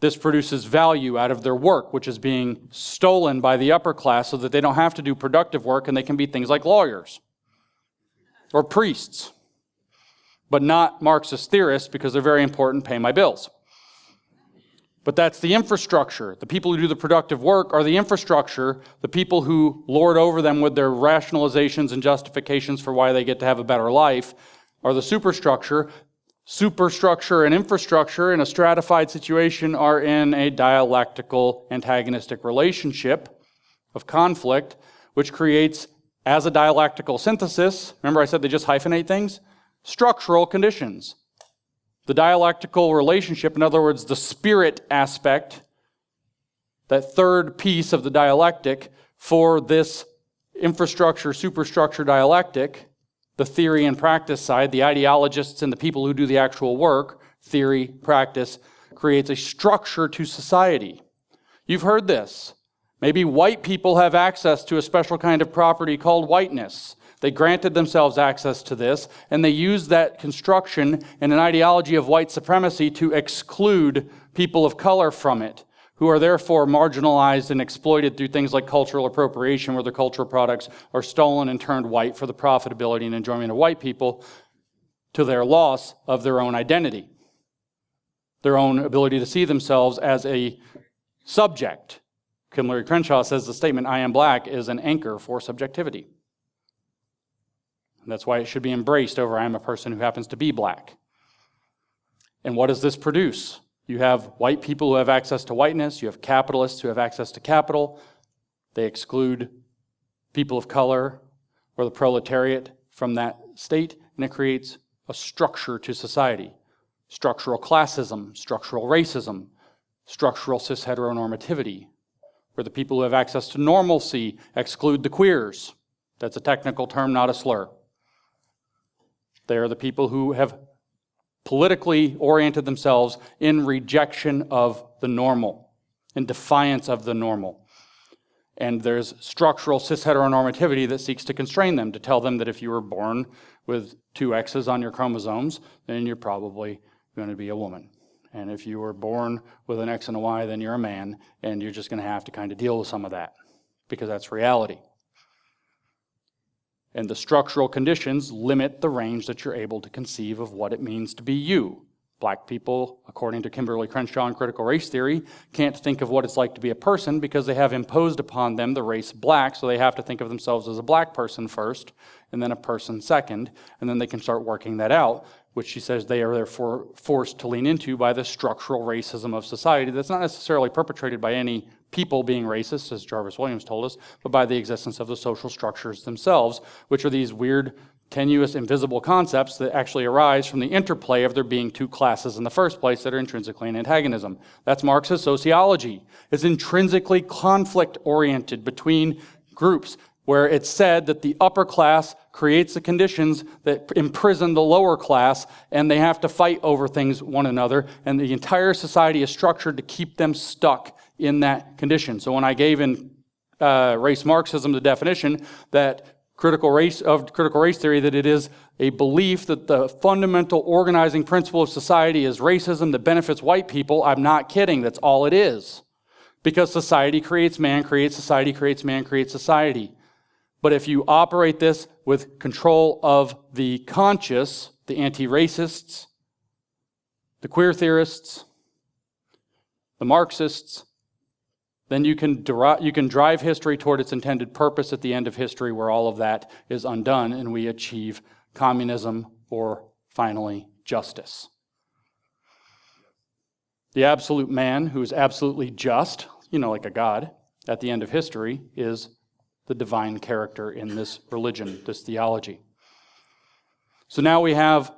Speaker 1: This produces value out of their work, which is being stolen by the upper class so that they don't have to do productive work and they can be things like lawyers or priests. But not Marxist theorists because they're very important, pay my bills. But that's the infrastructure. The people who do the productive work are the infrastructure. The people who lord over them with their rationalizations and justifications for why they get to have a better life are the superstructure. Superstructure and infrastructure in a stratified situation are in a dialectical antagonistic relationship of conflict, which creates, as a dialectical synthesis, remember I said they just hyphenate things? Structural conditions. The dialectical relationship, in other words, the spirit aspect, that third piece of the dialectic for this infrastructure, superstructure dialectic, the theory and practice side, the ideologists and the people who do the actual work, theory, practice, creates a structure to society. You've heard this. Maybe white people have access to a special kind of property called whiteness. They granted themselves access to this, and they used that construction and an ideology of white supremacy to exclude people of color from it, who are therefore marginalized and exploited through things like cultural appropriation, where their cultural products are stolen and turned white for the profitability and enjoyment of white people, to their loss of their own identity, their own ability to see themselves as a subject. Kimberly Crenshaw says the statement, "I am black," is an anchor for subjectivity. And that's why it should be embraced over, "I am a person who happens to be black." And what does this produce? You have white people who have access to whiteness. You have capitalists who have access to capital. They exclude people of color or the proletariat from that state, and it creates a structure to society. Structural classism, structural racism, structural cis-heteronormativity, where the people who have access to normalcy exclude the queers. That's a technical term, not a slur. They are the people who have politically oriented themselves in rejection of the normal, in defiance of the normal. And there's structural cis-heteronormativity that seeks to constrain them, to tell them that if you were born with 2 X's on your chromosomes, then you're probably going to be a woman. And if you were born with an X and a Y, then you're a man, and you're just going to have to kind of deal with some of that, because that's reality. And the structural conditions limit the range that you're able to conceive of what it means to be you. Black people, according to Kimberly Crenshaw and critical race theory, can't think of what it's like to be a person because they have imposed upon them the race black, so they have to think of themselves as a black person first, and then a person second, and then they can start working that out, which she says they are therefore forced to lean into by the structural racism of society that's not necessarily perpetrated by any people being racist, as Jarvis Williams told us, but by the existence of the social structures themselves, which are these weird, tenuous, invisible concepts that actually arise from the interplay of there being 2 classes in the first place that are intrinsically in antagonism. That's Marx's sociology. It's intrinsically conflict-oriented between groups, where it's said that the upper class creates the conditions that imprison the lower class, and they have to fight over things one another, and the entire society is structured to keep them stuck in that condition. So when I gave in race Marxism the definition that critical race theory, that it is a belief that the fundamental organizing principle of society is racism that benefits white people, I'm not kidding, that's all it is. Because society creates man, creates society, creates man, creates society. But if you operate this with control of the conscious, the anti-racists, the queer theorists, the Marxists, then you can drive history toward its intended purpose at the end of history, where all of that is undone and we achieve communism or, finally, justice. The absolute man who is absolutely just, like a god, at the end of history is the divine character in this religion, this theology. So now we have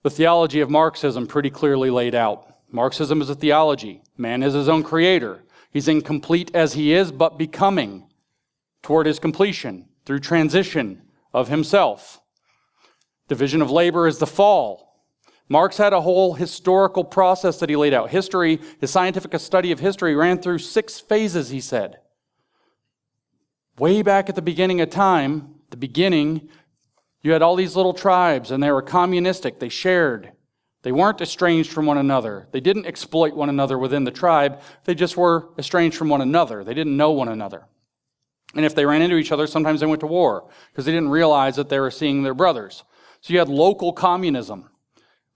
Speaker 1: the theology of Marxism pretty clearly laid out. Marxism is a theology. Man is his own creator. He's incomplete as he is, but becoming toward his completion through transition of himself. Division of labor is the fall. Marx had a whole historical process that he laid out. History, his scientific study of history, ran through 6 phases, he said. Way back at the beginning of time, you had all these little tribes, and they were communistic. They shared. They weren't estranged from one another. They didn't exploit one another within the tribe. They just were estranged from one another. They didn't know one another. And if they ran into each other, sometimes they went to war because they didn't realize that they were seeing their brothers. So you had local communism.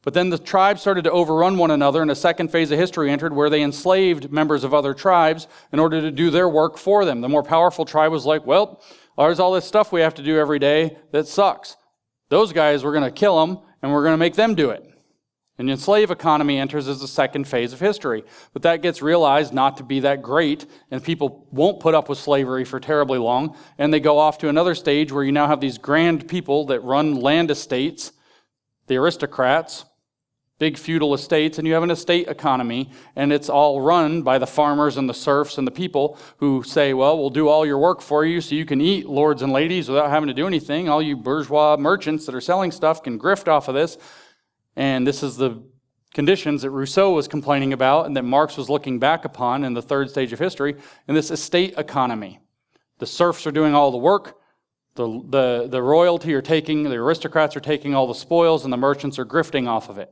Speaker 1: But then the tribes started to overrun one another, and a second phase of history entered where they enslaved members of other tribes in order to do their work for them. The more powerful tribe was like, well, there's all this stuff we have to do every day that sucks. Those guys, we're going to kill them, and we're going to make them do it. And the slave economy enters as the second phase of history. But that gets realized not to be that great, and people won't put up with slavery for terribly long, and they go off to another stage where you now have these grand people that run land estates, the aristocrats, big feudal estates, and you have an estate economy, and it's all run by the farmers and the serfs and the people who say, well, we'll do all your work for you so you can eat, lords and ladies, without having to do anything. All you bourgeois merchants that are selling stuff can grift off of this. And this is the conditions that Rousseau was complaining about and that Marx was looking back upon in the third stage of history, in this estate economy. The serfs are doing all the work, the royalty are taking, the aristocrats are taking all the spoils, and the merchants are grifting off of it.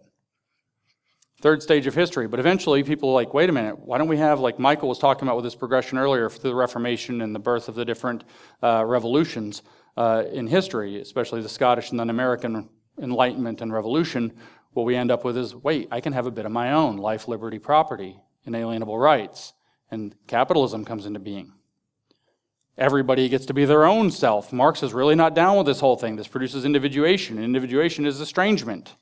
Speaker 1: Third stage of history. But eventually people are like, wait a minute, why don't we have, like Michael was talking about with this progression earlier, through the Reformation and the birth of the different revolutions in history, especially the Scottish and then American Enlightenment and Revolution. What we end up with is, wait, I can have a bit of my own, life, liberty, property, inalienable rights. And capitalism comes into being. Everybody gets to be their own self. Marx is really not down with this whole thing. This produces individuation. Individuation is estrangement.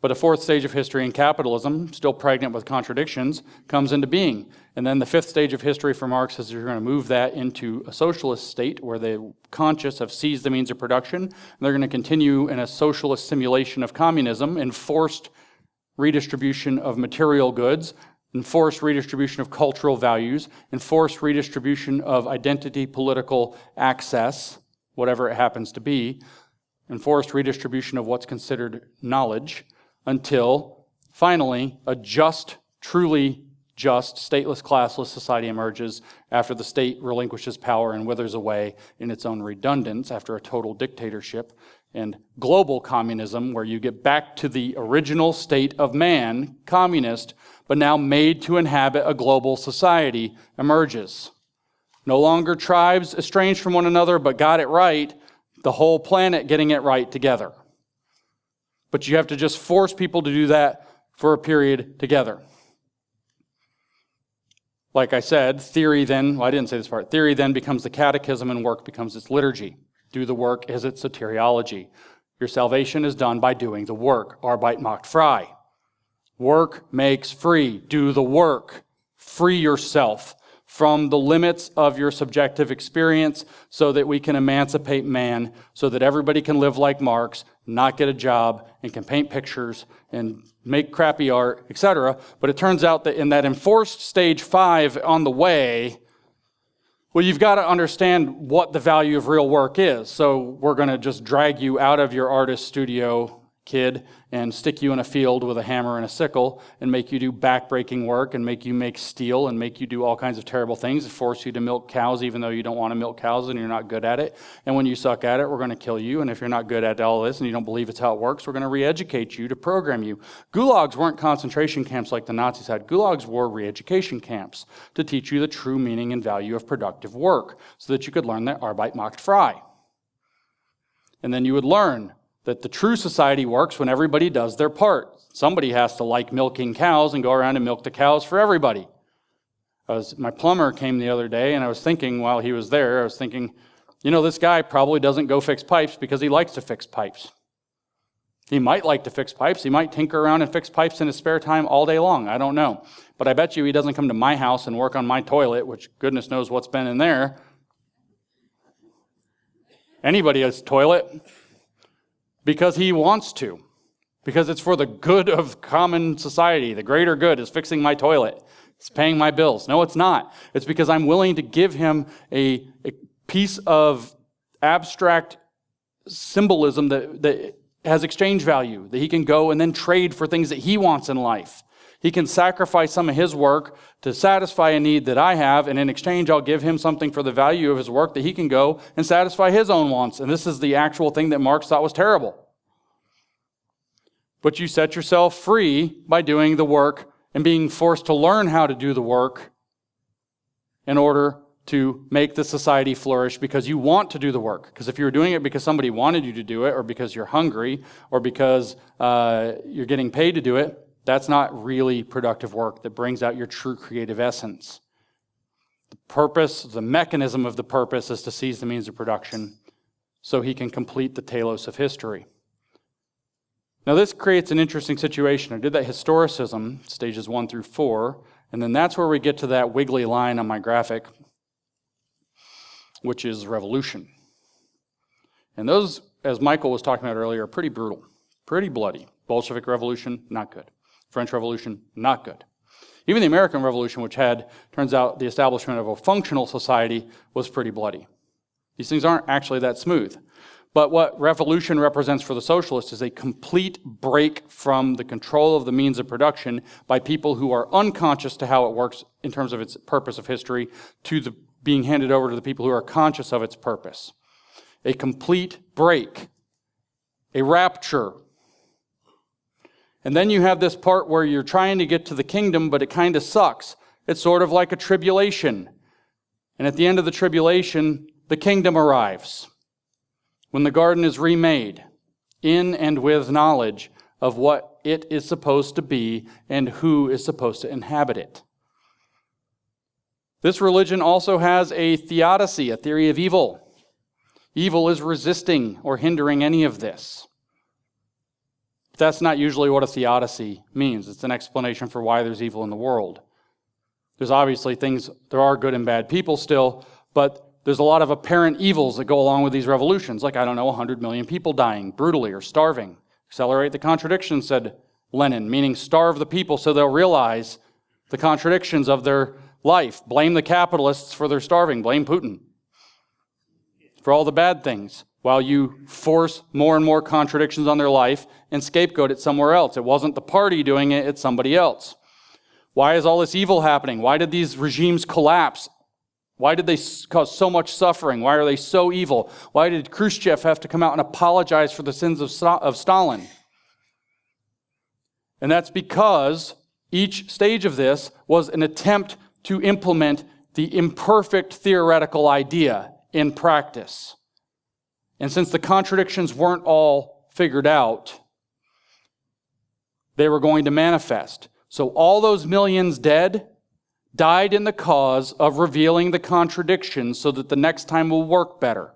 Speaker 1: But a fourth stage of history in capitalism, still pregnant with contradictions, comes into being. And then the fifth stage of history for Marx is you're going to move that into a socialist state where the conscious have seized the means of production. And they're going to continue in a socialist simulation of communism, enforced redistribution of material goods, enforced redistribution of cultural values, enforced redistribution of identity, political access, whatever it happens to be, enforced redistribution of what's considered knowledge, until finally a just, truly just, stateless, classless society emerges after the state relinquishes power and withers away in its own redundance after a total dictatorship. And global communism, where you get back to the original state of man, communist, but now made to inhabit a global society, emerges. No longer tribes estranged from one another, but got it right, the whole planet getting it right together. But you have to just force people to do that for a period together. Like I said, theory then, well, I didn't say this part, theory then becomes the catechism and work becomes its liturgy. Do the work is its soteriology. Your salvation is done by doing the work. Arbeit macht frei. Work makes free. Do the work. Free yourself from the limits of your subjective experience so that we can emancipate man, so that everybody can live like Marx, not get a job, and can paint pictures and make crappy art, etc. But it turns out that in that enforced stage 5 on the way, well, you've got to understand what the value of real work is. So we're going to just drag you out of your artist studio, kid, and stick you in a field with a hammer and a sickle and make you do back-breaking work and make you make steel and make you do all kinds of terrible things, force you to milk cows even though you don't want to milk cows and you're not good at it. And when you suck at it, we're going to kill you. And if you're not good at all this and you don't believe it's how it works, we're going to re-educate you to program you. Gulags weren't concentration camps like the Nazis had. Gulags were re-education camps to teach you the true meaning and value of productive work so that you could learn that Arbeit macht frei. And then you would learn that the true society works when everybody does their part. Somebody has to like milking cows and go around and milk the cows for everybody. My plumber came the other day, and I was thinking while he was there, this guy probably doesn't go fix pipes because he likes to fix pipes. He might like to fix pipes. He might tinker around and fix pipes in his spare time all day long. I don't know. But I bet you he doesn't come to my house and work on my toilet, which goodness knows what's been in there. Anybody has a toilet. Because he wants to. Because it's for the good of common society. The greater good is fixing my toilet. It's paying my bills. No, it's not. It's because I'm willing to give him a piece of abstract symbolism that has exchange value, that he can go and then trade for things that he wants in life. He can sacrifice some of his work to satisfy a need that I have, and in exchange, I'll give him something for the value of his work that he can go and satisfy his own wants. And this is the actual thing that Marx thought was terrible. But you set yourself free by doing the work and being forced to learn how to do the work in order to make the society flourish because you want to do the work. Because if you were doing it because somebody wanted you to do it, or because you're hungry, or because you're getting paid to do it, that's not really productive work that brings out your true creative essence. The purpose, the mechanism of the purpose is to seize the means of production so he can complete the telos of history. Now this creates an interesting situation. I did that historicism, stages 1 through 4, and then that's where we get to that wiggly line on my graphic, which is revolution. And those, as Michael was talking about earlier, are pretty brutal, pretty bloody. Bolshevik Revolution, not good. French Revolution, not good. Even the American Revolution, which had, turns out, the establishment of a functional society, was pretty bloody. These things aren't actually that smooth. But what revolution represents for the socialist is a complete break from the control of the means of production by people who are unconscious to how it works in terms of its purpose of history, to being handed over to the people who are conscious of its purpose. A complete break. A rapture. And then you have this part where you're trying to get to the kingdom, but it kind of sucks. It's sort of like a tribulation. And at the end of the tribulation, the kingdom arrives. When the garden is remade, in and with knowledge of what it is supposed to be and who is supposed to inhabit it. This religion also has a theodicy, a theory of evil. Evil is resisting or hindering any of this. But that's not usually what a theodicy means. It's an explanation for why there's evil in the world. There's obviously there are good and bad people still, but there's a lot of apparent evils that go along with these revolutions, like, 100 million people dying brutally or starving. Accelerate the contradictions, said Lenin, meaning starve the people so they'll realize the contradictions of their life. Blame the capitalists for their starving. Blame Putin for all the bad things, while you force more and more contradictions on their life and scapegoat it somewhere else. It wasn't the party doing it, it's somebody else. Why is all this evil happening? Why did these regimes collapse? Why did they cause so much suffering? Why are they so evil? Why did Khrushchev have to come out and apologize for the sins of Stalin? And that's because each stage of this was an attempt to implement the imperfect theoretical idea in practice. And since the contradictions weren't all figured out, they were going to manifest. So all those millions dead died in the cause of revealing the contradictions so that the next time will work better.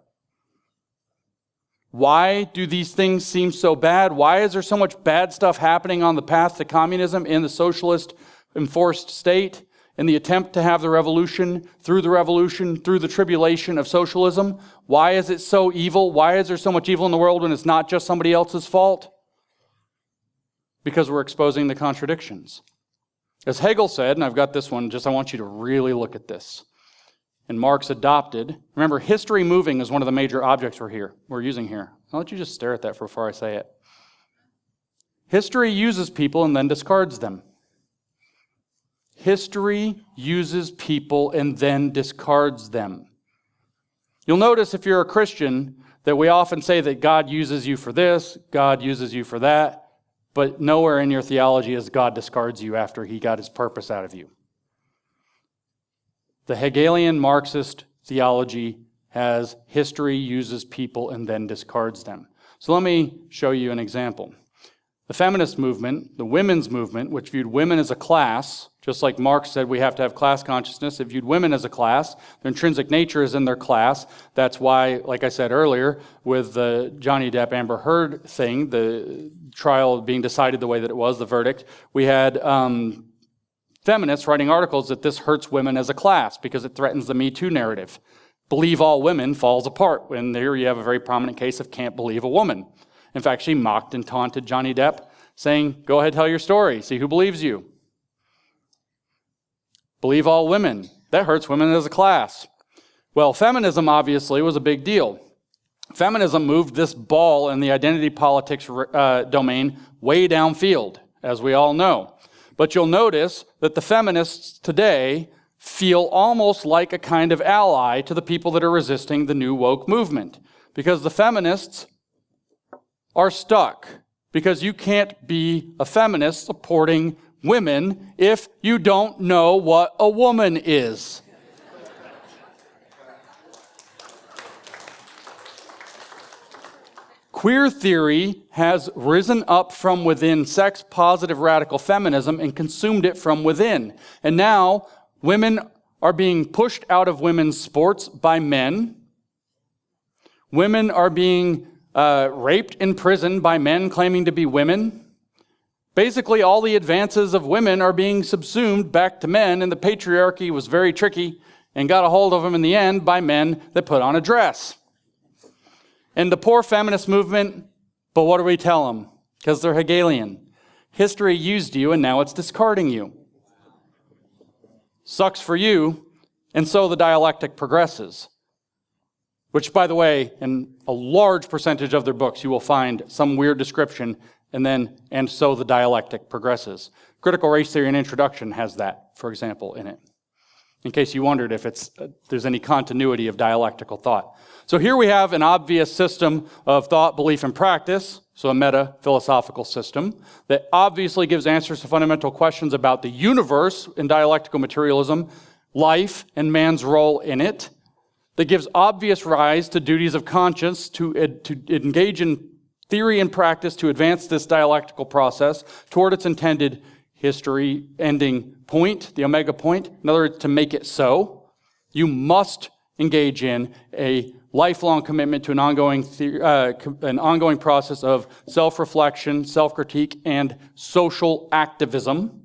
Speaker 1: Why do these things seem so bad? Why is there so much bad stuff happening on the path to communism in the socialist enforced state, in the attempt to have the revolution, through the tribulation of socialism? Why is it so evil? Why is there so much evil in the world when it's not just somebody else's fault? Because we're exposing the contradictions. As Hegel said, and I've got this one, I want you to really look at this. And Marx adopted, remember, history moving is one of the major objects we're using here. I'll let you just stare at that before I say it. History uses people and then discards them. History uses people and then discards them. You'll notice if you're a Christian that we often say that God uses you for this, God uses you for that, but nowhere in your theology is God discards you after he got his purpose out of you. The Hegelian Marxist theology has history uses people and then discards them. So let me show you an example. The feminist movement, the women's movement, which viewed women as a class, just like Marx said we have to have class consciousness, it viewed women as a class. Their intrinsic nature is in their class. That's why, like I said earlier, with the Johnny Depp Amber Heard thing, the trial being decided the way that it was, the verdict, we had feminists writing articles that this hurts women as a class because it threatens the Me Too narrative. Believe all women falls apart. And there you have a very prominent case of can't believe a woman. In fact, she mocked and taunted Johnny Depp, saying, go ahead, tell your story, see who believes you. Believe all women. That hurts women as a class. Well, feminism obviously was a big deal. Feminism moved this ball in the identity politics domain way downfield, as we all know. But you'll notice that the feminists today feel almost like a kind of ally to the people that are resisting the new woke movement. Because the feminists are stuck. Because you can't be a feminist supporting women if you don't know what a woman is. Queer theory has risen up from within sex-positive radical feminism and consumed it from within. And now women are being pushed out of women's sports by men. Women are being raped in prison by men claiming to be women. Basically, all the advances of women are being subsumed back to men, and the patriarchy was very tricky and got a hold of them in the end by men that put on a dress. And the poor feminist movement, but what do we tell them? Because they're Hegelian. History used you, and now it's discarding you. Sucks for you, and so the dialectic progresses. which, by the way, in a large percentage of their books, you will find some weird description, and so the dialectic progresses. Critical Race Theory and Introduction has that, for example, in it, in case you wondered if there's any continuity of dialectical thought. So here we have an obvious system of thought, belief, and practice, so a meta-philosophical system that obviously gives answers to fundamental questions about the universe in dialectical materialism, life, and man's role in it, that gives obvious rise to duties of conscience to engage in theory and practice to advance this dialectical process toward its intended history ending point, the omega point. In other words, to make it so, you must engage in a lifelong commitment to an ongoing process of self-reflection, self-critique, and social activism.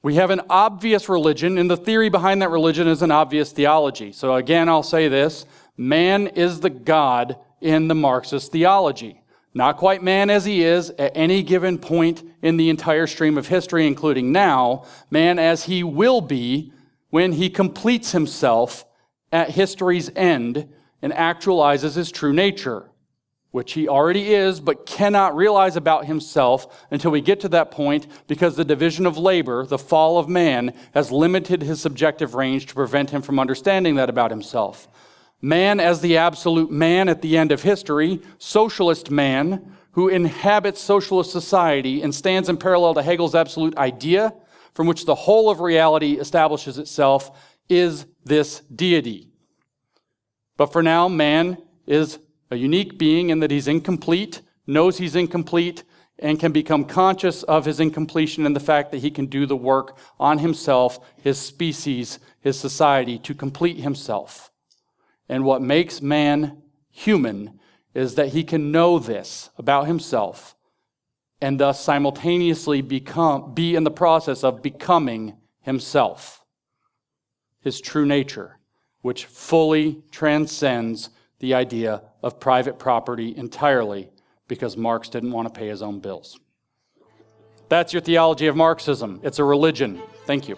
Speaker 1: We have an obvious religion, and the theory behind that religion is an obvious theology. So again, I'll say this: man is the God in the Marxist theology. Not quite man as he is at any given point in the entire stream of history, including now, man as he will be when he completes himself at history's end and actualizes his true nature, which he already is but cannot realize about himself until we get to that point, because the division of labor, the fall of man, has limited his subjective range to prevent him from understanding that about himself. Man as the absolute man at the end of history, socialist man who inhabits socialist society and stands in parallel to Hegel's absolute idea from which the whole of reality establishes itself, is this deity. But for now, man is a unique being in that he's incomplete, knows he's incomplete, and can become conscious of his incompletion and the fact that he can do the work on himself, his species, his society, to complete himself. And what makes man human is that he can know this about himself and thus simultaneously be in the process of becoming himself, his true nature, which fully transcends the idea of private property entirely, because Marx didn't want to pay his own bills. That's your theology of Marxism. It's a religion. Thank you.